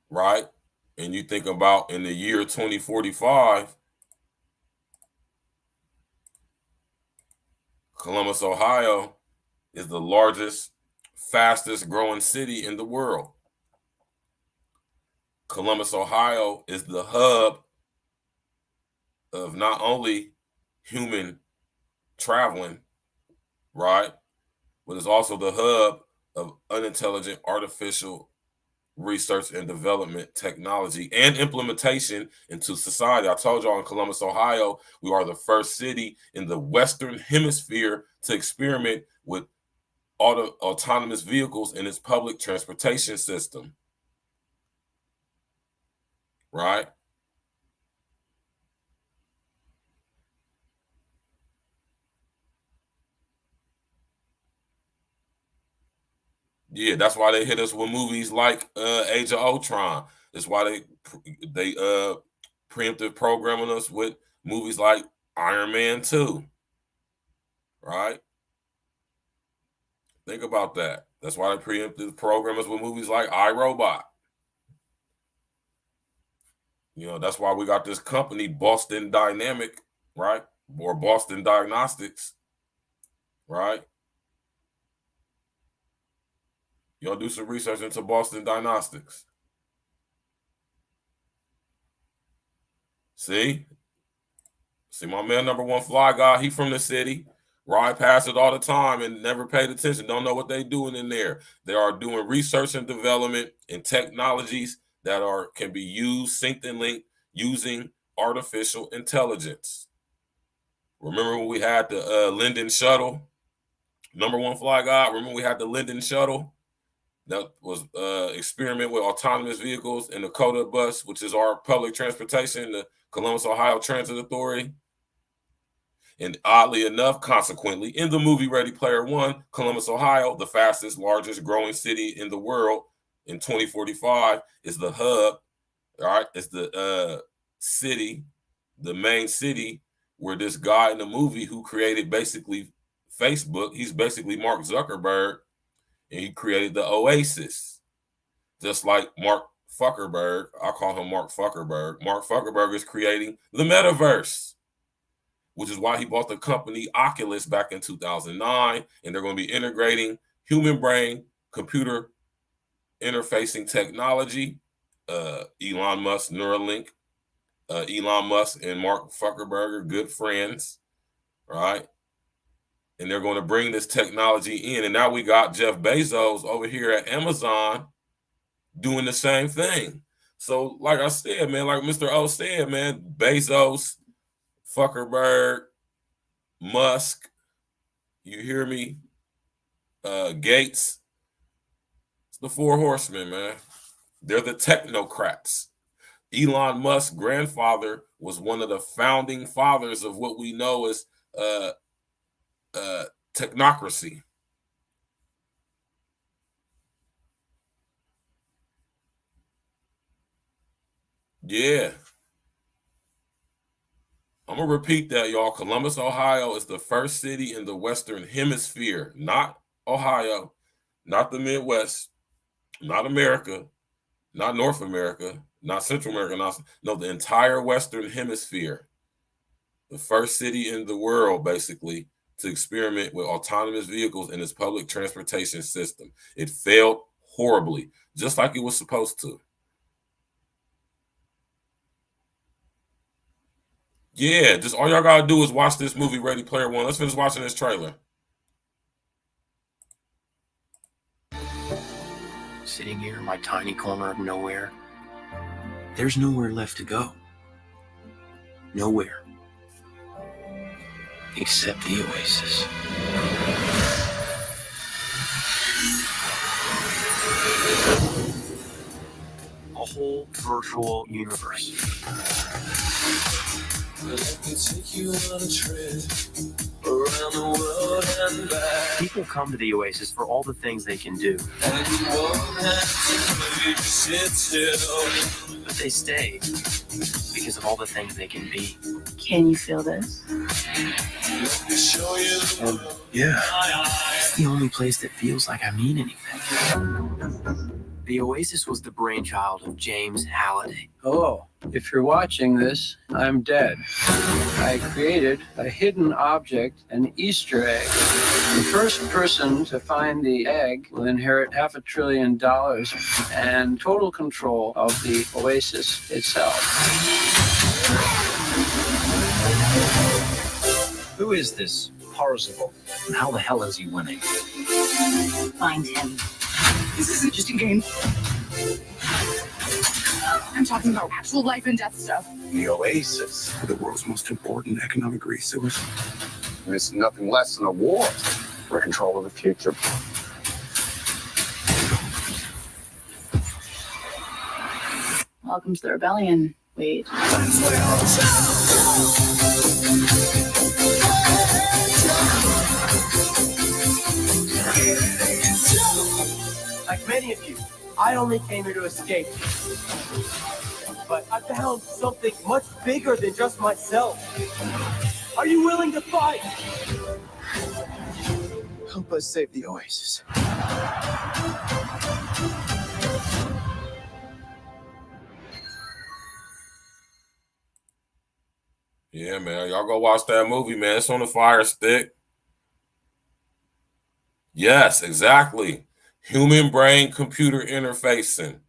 right, and you think about in the year 2045, Columbus, Ohio is the largest, fastest growing city in the world. Columbus, Ohio is the hub of not only human traveling, right, but it's also the hub of unintelligent artificial research and development technology and implementation into society. I told y'all in Columbus, Ohio, we are the first city in the Western Hemisphere to experiment with autonomous vehicles in its public transportation system, right? Yeah, that's why they hit us with movies like Age of Ultron. That's why they preemptive programming us with movies like Iron Man 2, right? Think about that. That's why they preemptive program us with movies like iRobot. You know, that's why we got this company, Boston Dynamic, right? Or Boston Diagnostics, right? Y'all do some research into Boston Diagnostics. See my man, number one fly guy, he from the city. Ride past it all the time and never paid attention. Don't know what they doing in there. They are doing research and development and technologies that can be used, synced and linked using artificial intelligence. Remember when we had the Linden shuttle? Number one fly guy. Remember we had the Linden shuttle that was experiment with autonomous vehicles and the COTA bus, which is our public transportation, the Columbus, Ohio Transit Authority. And oddly enough, consequently, in the movie Ready Player One, Columbus, Ohio, the fastest, largest growing city in the world, in 2045 is the hub, all right? It's the city, the main city where this guy in the movie who created basically Facebook, he's basically Mark Zuckerberg, and he created the Oasis. Just like Mark Zuckerberg, I call him Mark Zuckerberg. Mark Zuckerberg is creating the metaverse, which is why he bought the company Oculus back in 2009, and they're going to be integrating human brain computer interfacing technology. Elon Musk, Neuralink. Elon Musk and Mark Zuckerberg are good friends, right? And they're going to bring this technology in. And now we got Jeff Bezos over here at Amazon doing the same thing. So, like I said, man, like Mr. O said, man, Bezos, Zuckerberg, Musk, you hear me? Gates, it's the four horsemen, man. They're the technocrats. Elon Musk's grandfather was one of the founding fathers of what we know as technocracy. Yeah. I'm going to repeat that, y'all. Columbus, Ohio is the first city in the Western Hemisphere, not Ohio, not the Midwest, not America, not North America, not Central America, no, the entire Western Hemisphere. The first city in the world, basically, to experiment with autonomous vehicles in its public transportation system. It failed horribly, just like it was supposed to. Yeah, just all y'all gotta do is watch this movie, Ready Player One. Let's finish watching this trailer. Sitting here in my tiny corner of nowhere, there's nowhere left to go. Nowhere. Except the Oasis. A whole virtual universe. Let me take you on a trip around the world and back. People come to the Oasis for all the things they can do. And you won't have to sit still. But they stay because of all the things they can be. Can you feel this? Let me show you the world. Yeah. It's the only place that feels like I mean anything. The Oasis was the brainchild of James Halliday. Hello. If you're watching this, I'm dead. I created a hidden object, an Easter egg. The first person to find the egg will inherit $500 billion and total control of the Oasis itself. Who is this Parzival? And how the hell is he winning? Find him. This isn't just a game. I'm talking about actual life and death stuff. The Oasis, the world's most important economic resource. It's nothing less than a war for control of the future. Welcome to the rebellion. Wait. Like many of you, I only came here to escape. But I found something much bigger than just myself. Are you willing to fight? Help us save the Oasis. Yeah, man. Y'all go watch that movie, man. It's on the Fire Stick. Yes, exactly. Human brain computer interfacing.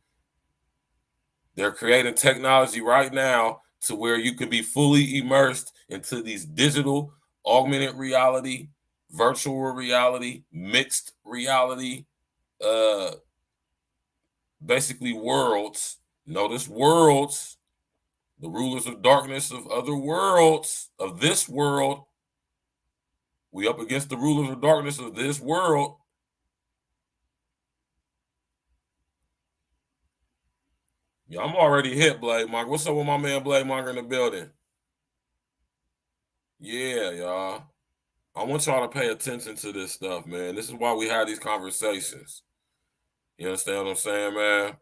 They're creating technology right now to where you can be fully immersed into these digital, augmented reality, virtual reality, mixed reality, basically worlds. Notice worlds. The rulers of darkness of other worlds, of this world. We up against the rulers of darkness of this world. Yeah, I'm already hit, Blade Monger. What's up with my man Blade Monger in the building? Yeah, y'all. I want y'all to pay attention to this stuff, man. This is why we have these conversations. You understand what I'm saying, man?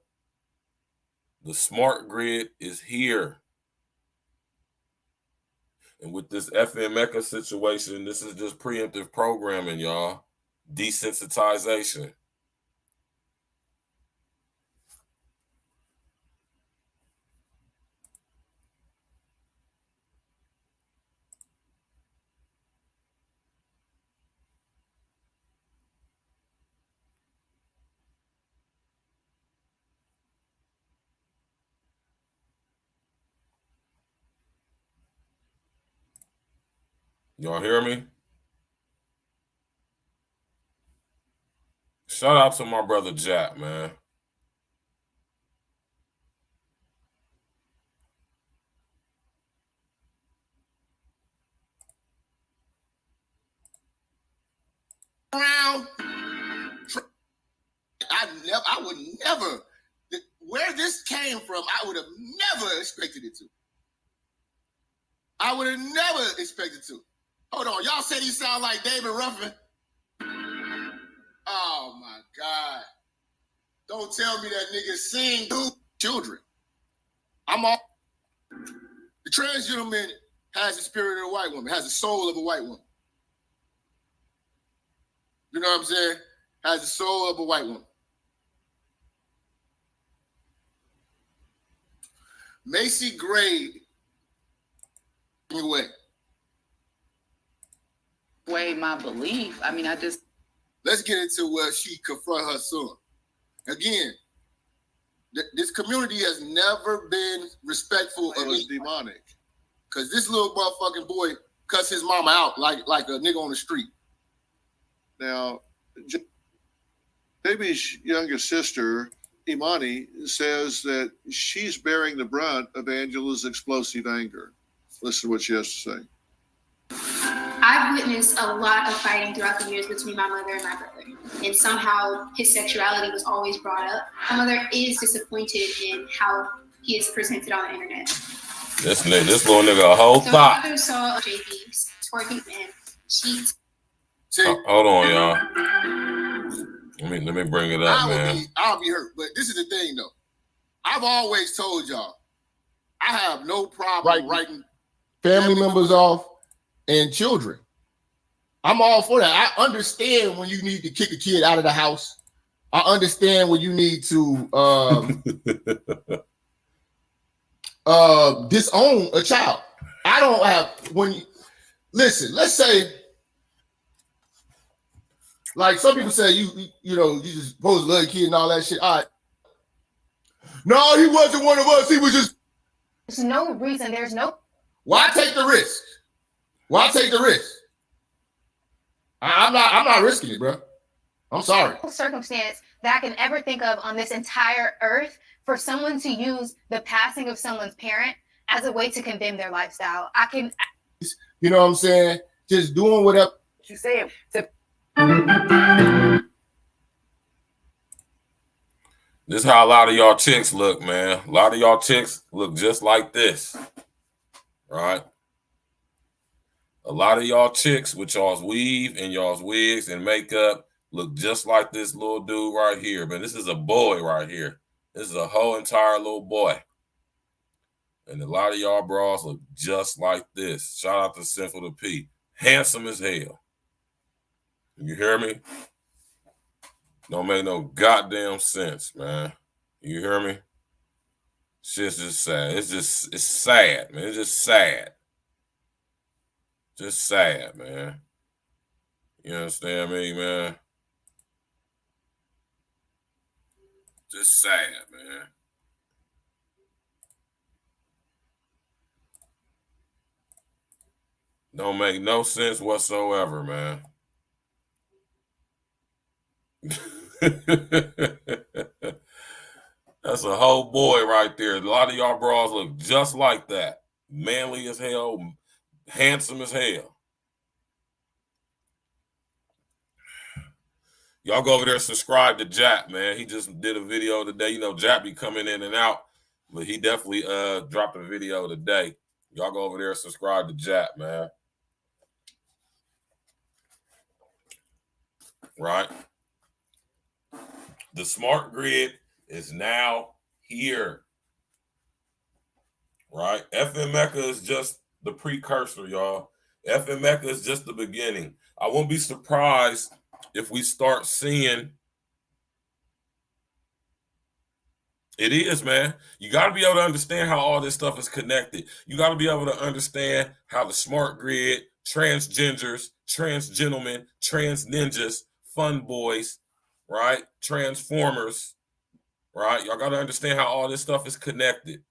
The smart grid is here. And with this FM-MECA situation, this is just preemptive programming, y'all. Desensitization. Y'all hear me? Shout out to my brother Jack, man. Around, I would never, where this came from, I would have never expected it to. I would have never expected to. Hold on, y'all said he sound like David Ruffin? Oh my God. Don't tell me that nigga sing to children. I'm all, the trans gentleman has the spirit of a white woman, has the soul of a white woman. You know what I'm saying? Has the soul of a white woman. Macy Gray, anyway. Way my belief. I mean, I just. Let's get into where she confront her son. Again, this community has never been respectful of it. Demonic. Because this little motherfucking boy cuts his mama out like a nigga on the street. Now, baby's younger sister, Imani, says that she's bearing the brunt of Angela's explosive anger. Listen to what she has to say. I've witnessed a lot of fighting throughout the years between my mother and my brother. And somehow his sexuality was always brought up. My mother is disappointed in how he is presented on the internet. This little nigga a whole thought. My mother saw JB twerking and she... Hold on, y'all. Let me bring it up, man. I'll be hurt. But this is the thing, though. I've always told y'all, I have no problem writing family members off and children. I'm all for that. I understand when you need to kick a kid out of the house. I understand when you need to disown a child. I don't have listen, let's say, like some people say you just supposed to love a kid and all that shit. All right. No, he wasn't one of us. He was just. There's no reason. There's no. Why take the risk? Why take the risk? I'm not risking it, bro. I'm sorry. Circumstance that I can ever think of on this entire earth for someone to use the passing of someone's parent as a way to condemn their lifestyle. You know what I'm saying? Just doing whatever You say it. This is how a lot of y'all chicks look, man. A lot of y'all chicks look just like this, right? A lot of y'all chicks with y'all's weave and y'all's wigs and makeup look just like this little dude right here. Man, this is a boy right here. This is a whole entire little boy. And a lot of y'all bras look just like this. Shout out to Sinful to P. Handsome as hell. You hear me? Don't make no goddamn sense, man. You hear me? Shit's just sad. It's sad, man. It's just sad. Just sad, man. You understand me, man? Just sad, man. Don't make no sense whatsoever, man. That's a whole boy right there. A lot of y'all bras look just like that. Manly as hell, handsome as hell. Y'all go over there and subscribe to Jap, man. He just did a video today. You know, Jap be coming in and out, but he definitely dropped a video today. Y'all go over there and subscribe to Jap, man. Right? The smart grid is now here, right? FM-MECA is just the precursor, y'all. FM-MECA is just the beginning. I won't be surprised if we start seeing it is, man. You got to be able to understand how all this stuff is connected. You got to be able to understand how the smart grid, transgenders, trans gentlemen, trans ninjas, fun boys, right? Transformers, right? Y'all got to understand how all this stuff is connected.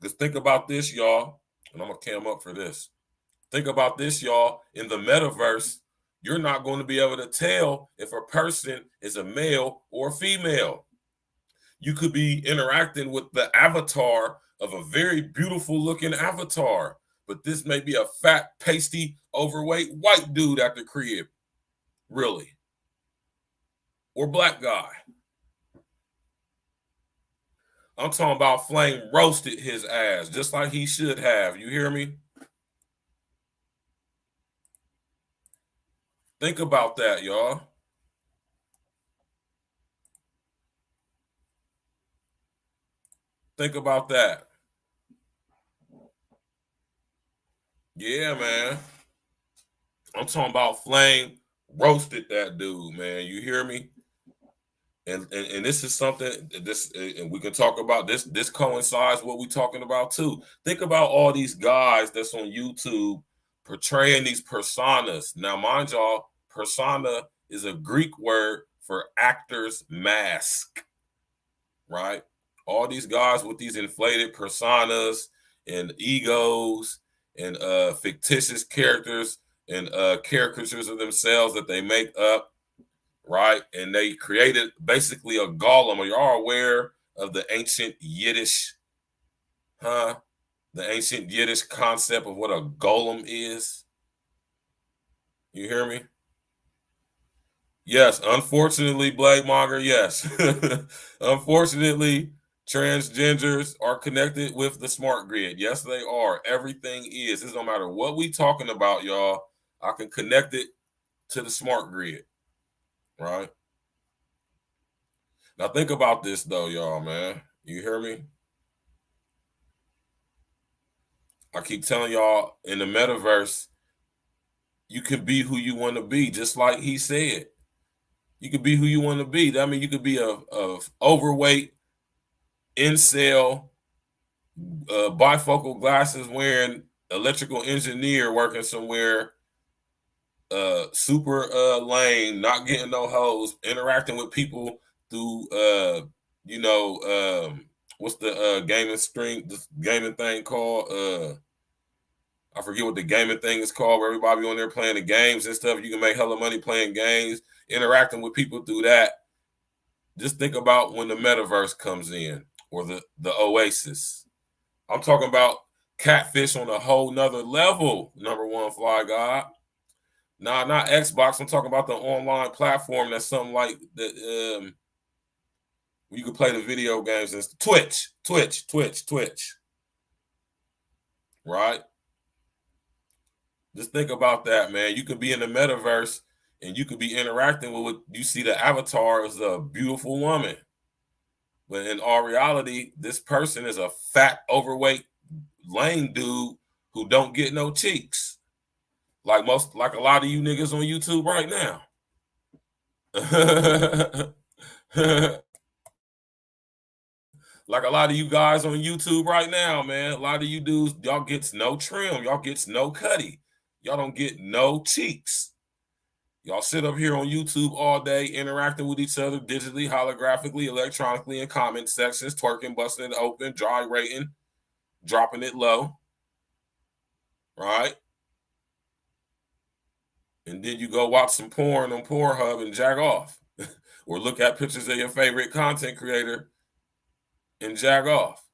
Because think about this, y'all, and I'm going to cam up for this. Think about this, y'all. In the metaverse, you're not going to be able to tell if a person is a male or female. You could be interacting with the avatar of a very beautiful looking avatar, but this may be a fat, pasty, overweight white dude at the crib. Really. Or black guy. I'm talking about Flame roasted his ass just like he should have. You hear me? Think about that, y'all. Think about that. Yeah, man. I'm talking about Flame roasted that dude, man. You hear me? And this is something and we can talk about this. This coincides with what we're talking about too. Think about all these guys that's on YouTube portraying these personas. Now, mind y'all, persona is a Greek word for actor's mask, right? All these guys with these inflated personas and egos and fictitious characters and caricatures of themselves that they make up, right? And they created basically a golem. Are y'all aware of the ancient Yiddish, the ancient Yiddish concept of what a golem is? You hear me? Yes, unfortunately, Blade Monger, yes. Unfortunately, transgenders are connected with the smart grid. Yes, they are. Everything is. It don't matter what we talking about, y'all. I can connect it to the smart grid, right? Now think about this though, y'all, man. You hear me? I keep telling y'all, in the metaverse, you can be who you want to be, just like he said. You could be who you want to be. That means you could be a overweight, incel, bifocal glasses wearing electrical engineer working somewhere, super lame, not getting no hoes, interacting with people through what's the gaming thing called? I forget what the gaming thing is called, where everybody on there playing the games and stuff. You can make hella money playing games, interacting with people through that. Just think about when the metaverse comes in, or the Oasis. I'm talking about catfish on a whole nother level, number one Fly God. Nah, not Xbox. I'm talking about the online platform that's something like that. You can play the video games and Twitch. Right? Just think about that, man. You could be in the metaverse and you could be interacting with what you see. The avatar is a beautiful woman, but in all reality, this person is a fat, overweight, lame dude who don't get no cheeks. Like a lot of you niggas on YouTube right now. Like a lot of you guys on YouTube right now, man. A lot of you dudes, y'all gets no trim. Y'all gets no cutty. Y'all don't get no cheeks. Y'all sit up here on YouTube all day interacting with each other digitally, holographically, electronically in comment sections, twerking, busting it open, gyrating, dropping it low. Right? And then you go watch some porn on Pornhub and jack off. Or look at pictures of your favorite content creator and jack off.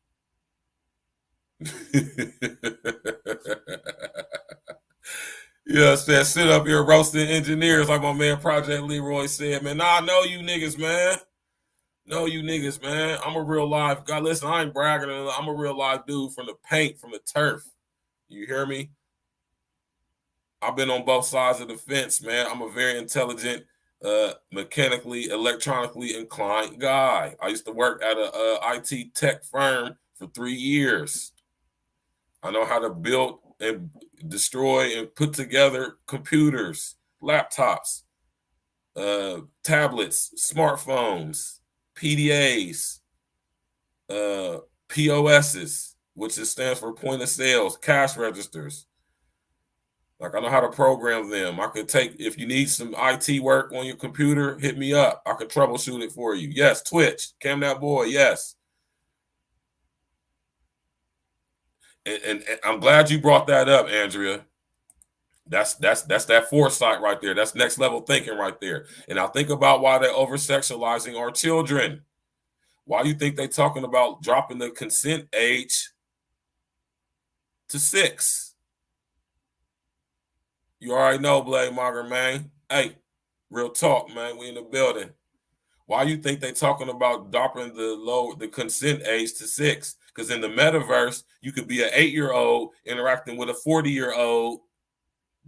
Yes, that sit up here roasting engineers like my man Project Leroy said, man. Nah, I know you niggas, man. Know you niggas, man. I'm a real live guy. Listen, I ain't bragging. I'm a real live dude from the paint, from the turf. You hear me? I've been on both sides of the fence, man. I'm a very intelligent mechanically, electronically inclined guy. I used to work at a IT tech firm for 3 years. I know how to build and destroy and put together computers, laptops, tablets, smartphones, PDAs, POSs, which stands for point of sales, cash registers. Like, I know how to program them. I could take, if you need some IT work on your computer, hit me up. I could troubleshoot it for you. Yes, Twitch, Cam That Boy, yes. And I'm glad you brought that up, Andrea. That's that foresight right there. That's next level thinking right there. And I think about why they're over sexualizing our children. Why you think they talking about dropping the consent age to 6? You already know, Blade Mogger, man. Hey, real talk, man. We in the building. Why you think they talking about dropping the consent age to 6? Because in the metaverse, you could be an 8-year-old interacting with a 40-year-old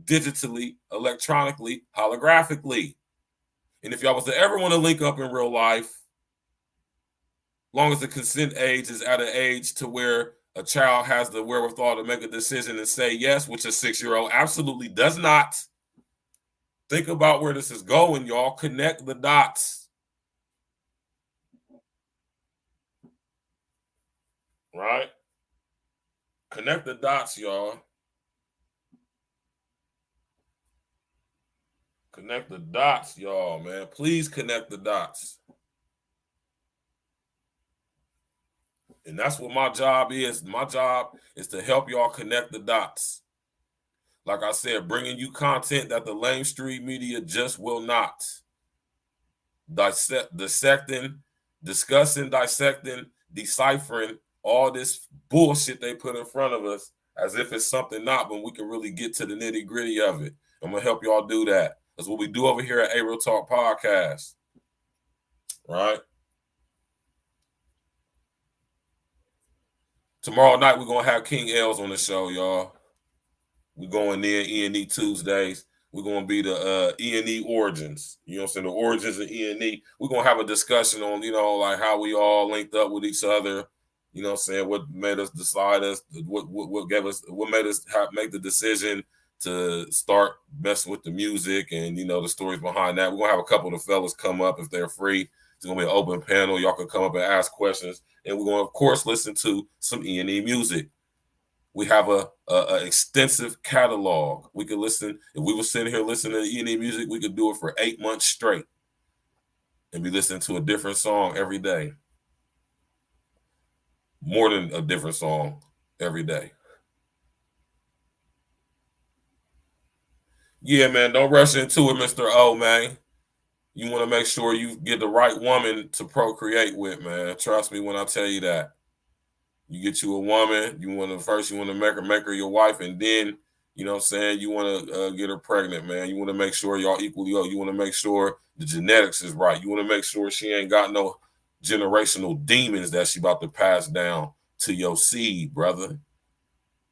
digitally, electronically, holographically. And if y'all was to ever want to link up in real life, long as the consent age is at an age to where a child has the wherewithal to make a decision and say yes, which a 6-year-old absolutely does not. Think about where this is going, y'all. Connect the dots. Right? Connect the dots, y'all. Connect the dots, y'all, man. Please connect the dots. And that's what my job is. My job is to help y'all connect the dots. Like I said, bringing you content that the mainstream media just will not. Dissecting, discussing, dissecting, deciphering all this bullshit they put in front of us as if it's something not, when we can really get to the nitty gritty of it. I'm going to help y'all do that. That's what we do over here at A Real Talk Podcast. Right? Tomorrow night, we're going to have King Els on the show, y'all. We're going in E&E Tuesdays. We're going to be the E&E origins. You know what I'm saying? The origins of E&E. We're going to have a discussion on, like how we all linked up with each other. You know what I'm saying? What made us decide what made us make the decision to start messing with the music and, the stories behind that. We're going to have a couple of the fellas come up if they're free. It's going to be an open panel. Y'all can come up and ask questions. And we're going to, of course, listen to some E&E music. We have a extensive catalog. We could listen. If we were sitting here listening to E&E music, we could do it for 8 months straight and be listening to a different song every day. More than a different song every day. Yeah, man, don't rush into it, Mr. O, man. You want to make sure you get the right woman to procreate with, man. Trust me when I tell you that. You get you a woman, you want to make her your wife, and then, you know what I'm saying, you want to get her pregnant, man. You want to make sure y'all equally up. You want to make sure the genetics is right. You want to make sure she ain't got no generational demons that she about to pass down to your seed, brother.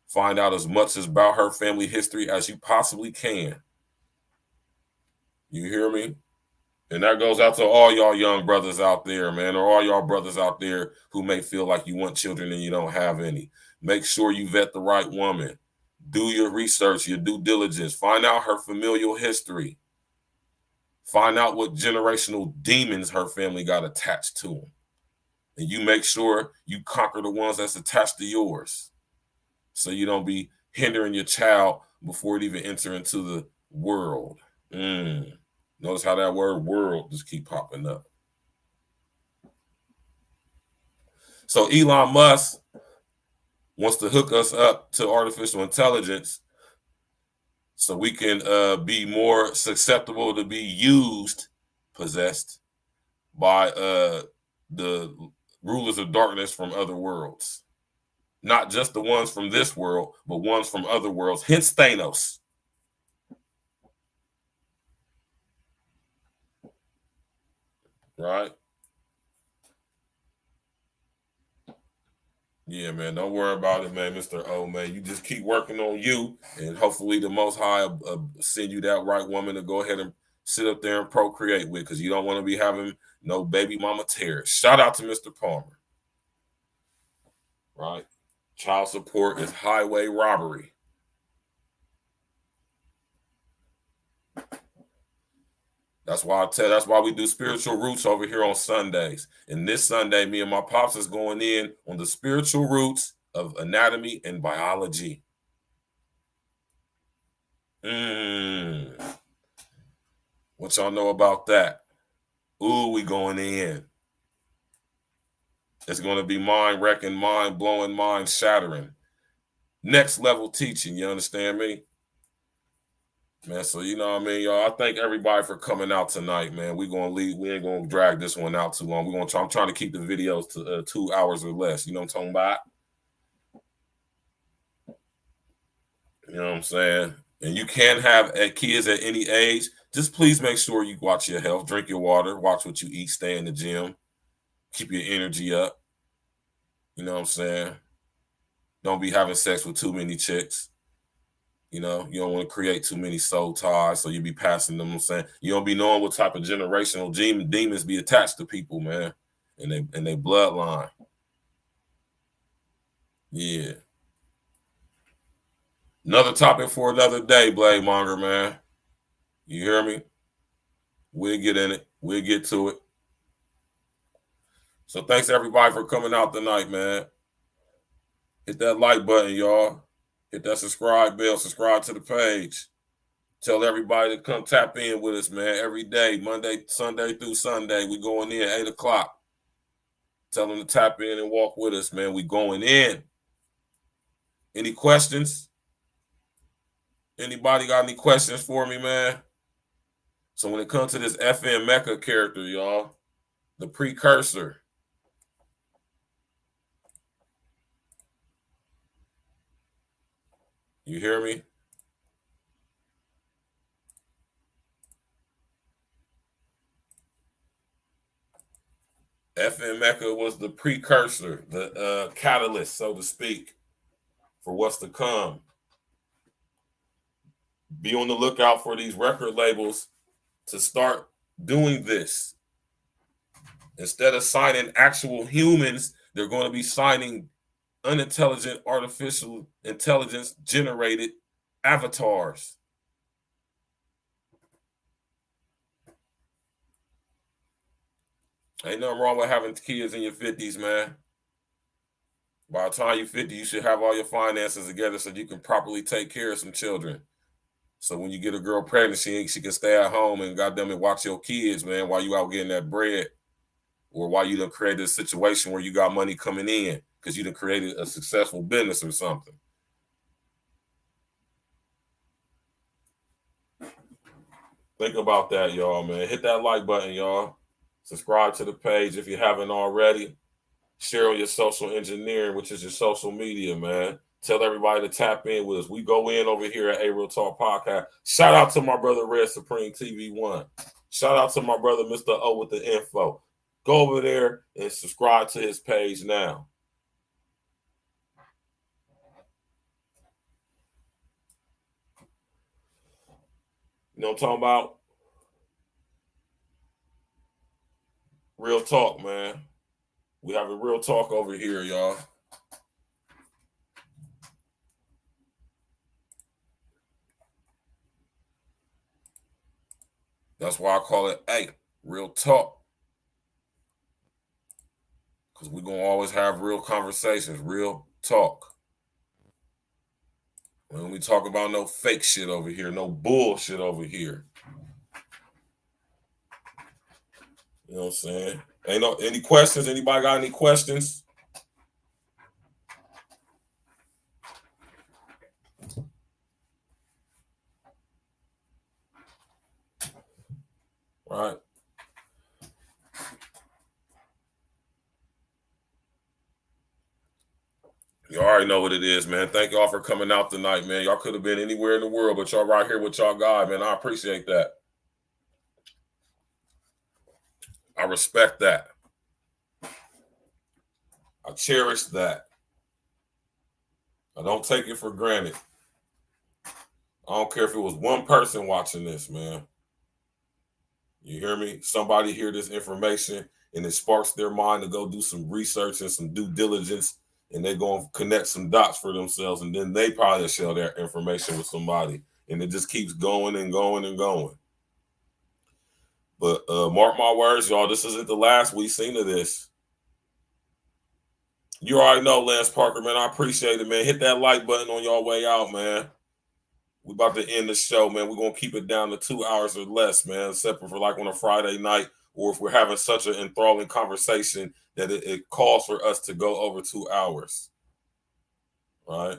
Find out as much about her family history as you possibly can. You hear me? And that goes out to all y'all young brothers out there, man, or all y'all brothers out there who may feel like you want children and you don't have any. Make sure you vet the right woman. Do your research, your due diligence. Find out her familial history. Find out what generational demons her family got attached to them. And you make sure you conquer the ones that's attached to yours. So you don't be hindering your child before it even enter into the world. Notice how that word world just keep popping up. So Elon Musk wants to hook us up to artificial intelligence so we can be more susceptible to be possessed by the rulers of darkness from other worlds. Not just the ones from this world, but ones from other worlds. Hence Thanos. Right? Yeah, man. Don't worry about it, man, Mr. O, man. You just keep working on you, and hopefully the Most High send you that right woman to go ahead and sit up there and procreate with, because you don't want to be having no baby mama terrors. Shout out to Mr. Palmer. Right? Child support is highway robbery. That's why we do spiritual roots over here on Sundays. And this Sunday, me and my pops is going in on the spiritual roots of anatomy and biology. What y'all know about that? Ooh, we going in. It's going to be mind-wrecking, mind-blowing, mind-shattering. Next level teaching, you understand me? Man, so you know what I mean, y'all. I thank everybody for coming out tonight, man. We're gonna leave. We ain't gonna drag this one out too long. We're gonna try. I'm trying to keep the videos to 2 hours or less. You know what I'm talking about? You know what I'm saying? And you can have kids at any age. Just please make sure you watch your health, drink your water, watch what you eat, stay in the gym, keep your energy up. You know what I'm saying? Don't be having sex with too many chicks. You know, you don't want to create too many soul ties, so you be passing them. I'm saying you don't be knowing what type of generational demons be attached to people, man, and they bloodline. Yeah. Another topic for another day, Blade Monger, man. You hear me? We'll get in it. We'll get to it. So thanks everybody for coming out tonight, man. Hit that like button, y'all. Hit that subscribe bell. Subscribe to the page. Tell everybody to come tap in with us, man. Every day, Monday, Sunday through Sunday, we going in at 8 o'clock. Tell them to tap in and walk with us, man. We going in. Any questions? Anybody got any questions for me, man? So when it comes to this S.M.A.R.T character, y'all, the precursor. You hear me? S.M.A.R.T was the precursor, the catalyst, so to speak, for what's to come. Be on the lookout for these record labels to start doing this. Instead of signing actual humans, they're going to be signing unintelligent, artificial intelligence generated avatars. Ain't nothing wrong with having kids in your 50s, man. By the time you're 50, you should have all your finances together so you can properly take care of some children. So when you get a girl pregnant, she can stay at home and goddamn it watch your kids, man, while you out getting that bread. Or while you done created a situation where you got money coming in because you done created a successful business or something. Think about that, y'all, man. Hit that like button, y'all. Subscribe to the page if you haven't already. Share on your social engineering, which is your social media, man. Tell everybody to tap in with us. We go in over here at A Real Talk Podcast. Shout out to my brother Red Supreme TV1. Shout out to my brother Mr. O with the info. Go over there and subscribe to his page now. You know what I'm talking about? Real talk, man. We have a real talk over here, y'all. That's why I call it real talk. Because we're going to always have real conversations, real talk. When we talk about no fake shit over here, no bullshit over here. You know what I'm saying? Any questions? Anybody got any questions? Right. You already know what it is, man. Thank y'all for coming out tonight, man. Y'all could have been anywhere in the world, but y'all right here with y'all God, man. I appreciate that. I respect that. I cherish that. I don't take it for granted. I don't care if it was one person watching this, man. You hear me? Somebody hear this information and it sparks their mind to go do some research and some due diligence, and they go and connect some dots for themselves, and then they probably share their information with somebody, and it just keeps going and going and going. But mark my words, y'all, this isn't the last we've seen of this. You already know, Lance Parker, man. I appreciate it, man. Hit that like button on your way out, man. We about to end the show, man. We're going to keep it down to 2 hours or less, man, except for like on a Friday night, or if we're having such an enthralling conversation that it calls for us to go over 2 hours, right?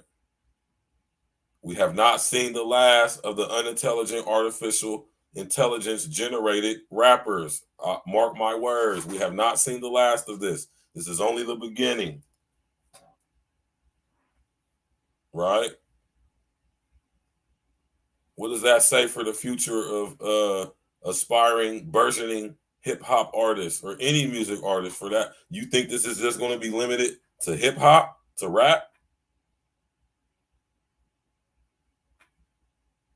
We have not seen the last of the unintelligent artificial intelligence generated rappers. Mark my words. We have not seen the last of this. This is only the beginning, right? What does that say for the future of aspiring, burgeoning hip-hop artists or any music artist for that? You think this is just going to be limited to hip-hop, to rap?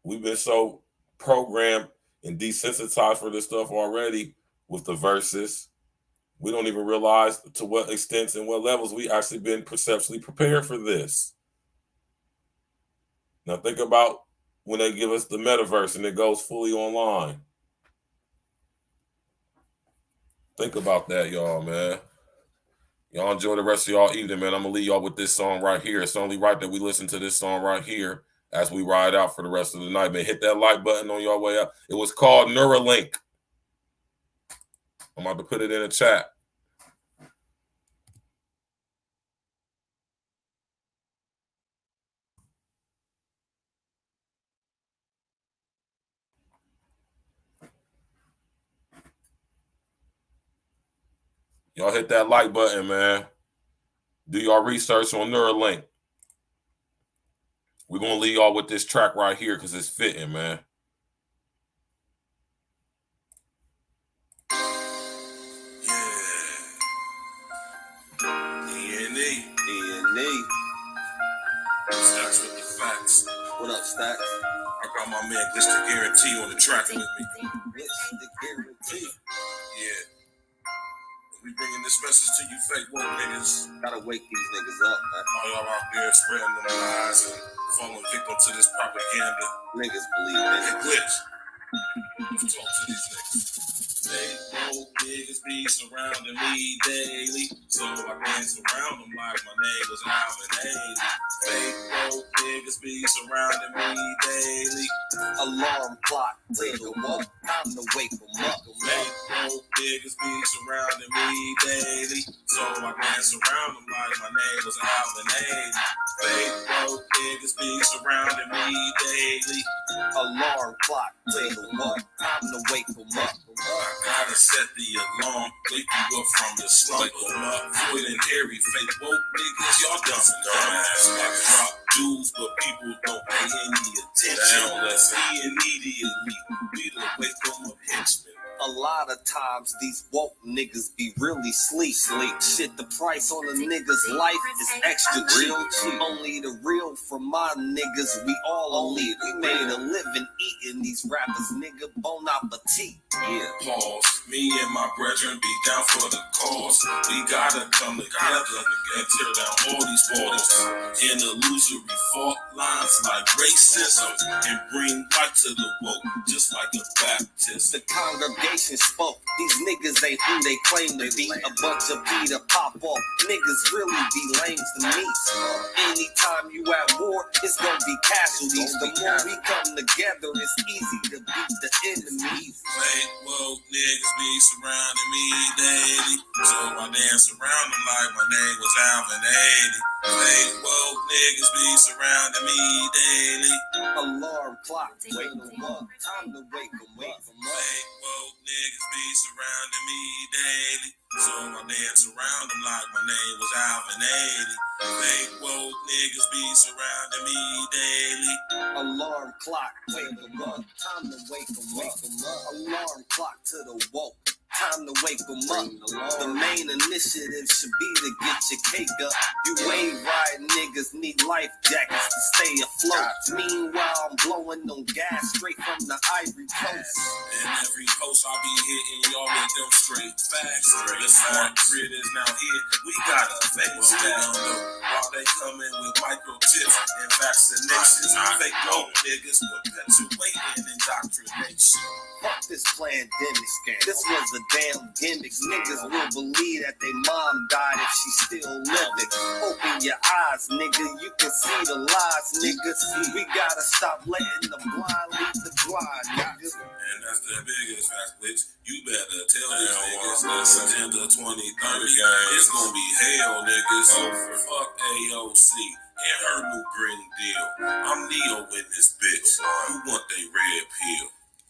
We've been so programmed and desensitized for this stuff already with the verses. We don't even realize to what extent and what levels we actually been perceptually prepared for this. Now think about when they give us the metaverse and it goes fully online. Think about that, y'all, man. Y'all enjoy the rest of y'all evening, man. I'm going to leave y'all with this song right here. It's only right that we listen to this song right here as we ride out for the rest of the night, man. Hit that like button on your way out. It was called Neuralink. I'm about to put it in the chat. Y'all hit that like button, man. Do y'all research on Neuralink. We're going to leave y'all with this track right here because it's fitting, man. E&E. Stacks with the facts. What up, Stacks? I got my man Glitch the Guarantee on the track with me. Glitch the Guarantee. Yeah. We bringing this message to you fake woke niggas. Gotta wake these niggas up, man. All y'all out there spreading them lies and falling victim to this propaganda. Niggas believe in it. Glitch. Talk to these niggas. Fake woke niggas be surrounding me daily, so I dance around them like my name was Alvin Ailey. Fake woke niggas be surrounding me daily. Alarm clock, take them up, time to wake them up. Fake woke niggas be surrounding me daily, so I dance around them like my name was Alvin Ailey. Fake woke niggas be surrounding me daily. Alarm clock, take them up, time to wake them up. I gotta set the alarm, wake you up from the slump. Void and airy, fake woke niggas, y'all dumbass. I drop jewels, but people don't pay any attention. Let's see immediately be the wake them up henchmen. A lot of times these woke niggas be really sleep. Shit, the price on a nigga's life is extra real cheap. Only the real from my niggas, we all elite. We made a living eating these rappers, nigga. Bon appetit. Yeah. Pause. Me and my brethren be down for the cause. We gotta come together and tear down all these walls and illusory fault lines like racism and bring light to the woke, just like a baptism. The congregation spoke. These niggas ain't who they claim to be. A bunch of Peter pop off. Niggas really be lame to me. Anytime you at war, it's gonna be casualties. The more we come together, it's easy to beat the enemies. Fake woke niggas be surrounding me daily, so I dance around them like my name was Alvin Ailey. Fake woke niggas be surrounding me daily. Alarm clock, wake them up, time to wake them up. Fake woke niggas be surrounding me daily, so I dance around them like my name was Alvin Ailey. Fake woke niggas be surrounding me daily. Alarm clock, wake them up, time to wake them up. Alarm clock to the woke, time to wake them up. The main initiative should be to get your cake up. You wave ride niggas need life jackets to stay afloat. Meanwhile, I'm blowing on gas straight from the Ivory Coast. In every post, I'll be hitting y'all with them straight facts. The smart grid is now here. We gotta face that. While they coming with microchips and vaccinations, fake no niggas perpetuating indoctrination. Fuck this pandemic scam. This was a damn gimmick. Niggas will believe that their mom died if she still living. Open your eyes, nigga. You can see the lies, niggas. We gotta stop letting the blind lead the blind, niggas. And that's the biggest fact, bitch. You better tell these niggas this Agenda 2030. It's gonna be hell, niggas. Fuck AOC and her new Green Deal. I'm Neo in this bitch. Who want they red pill?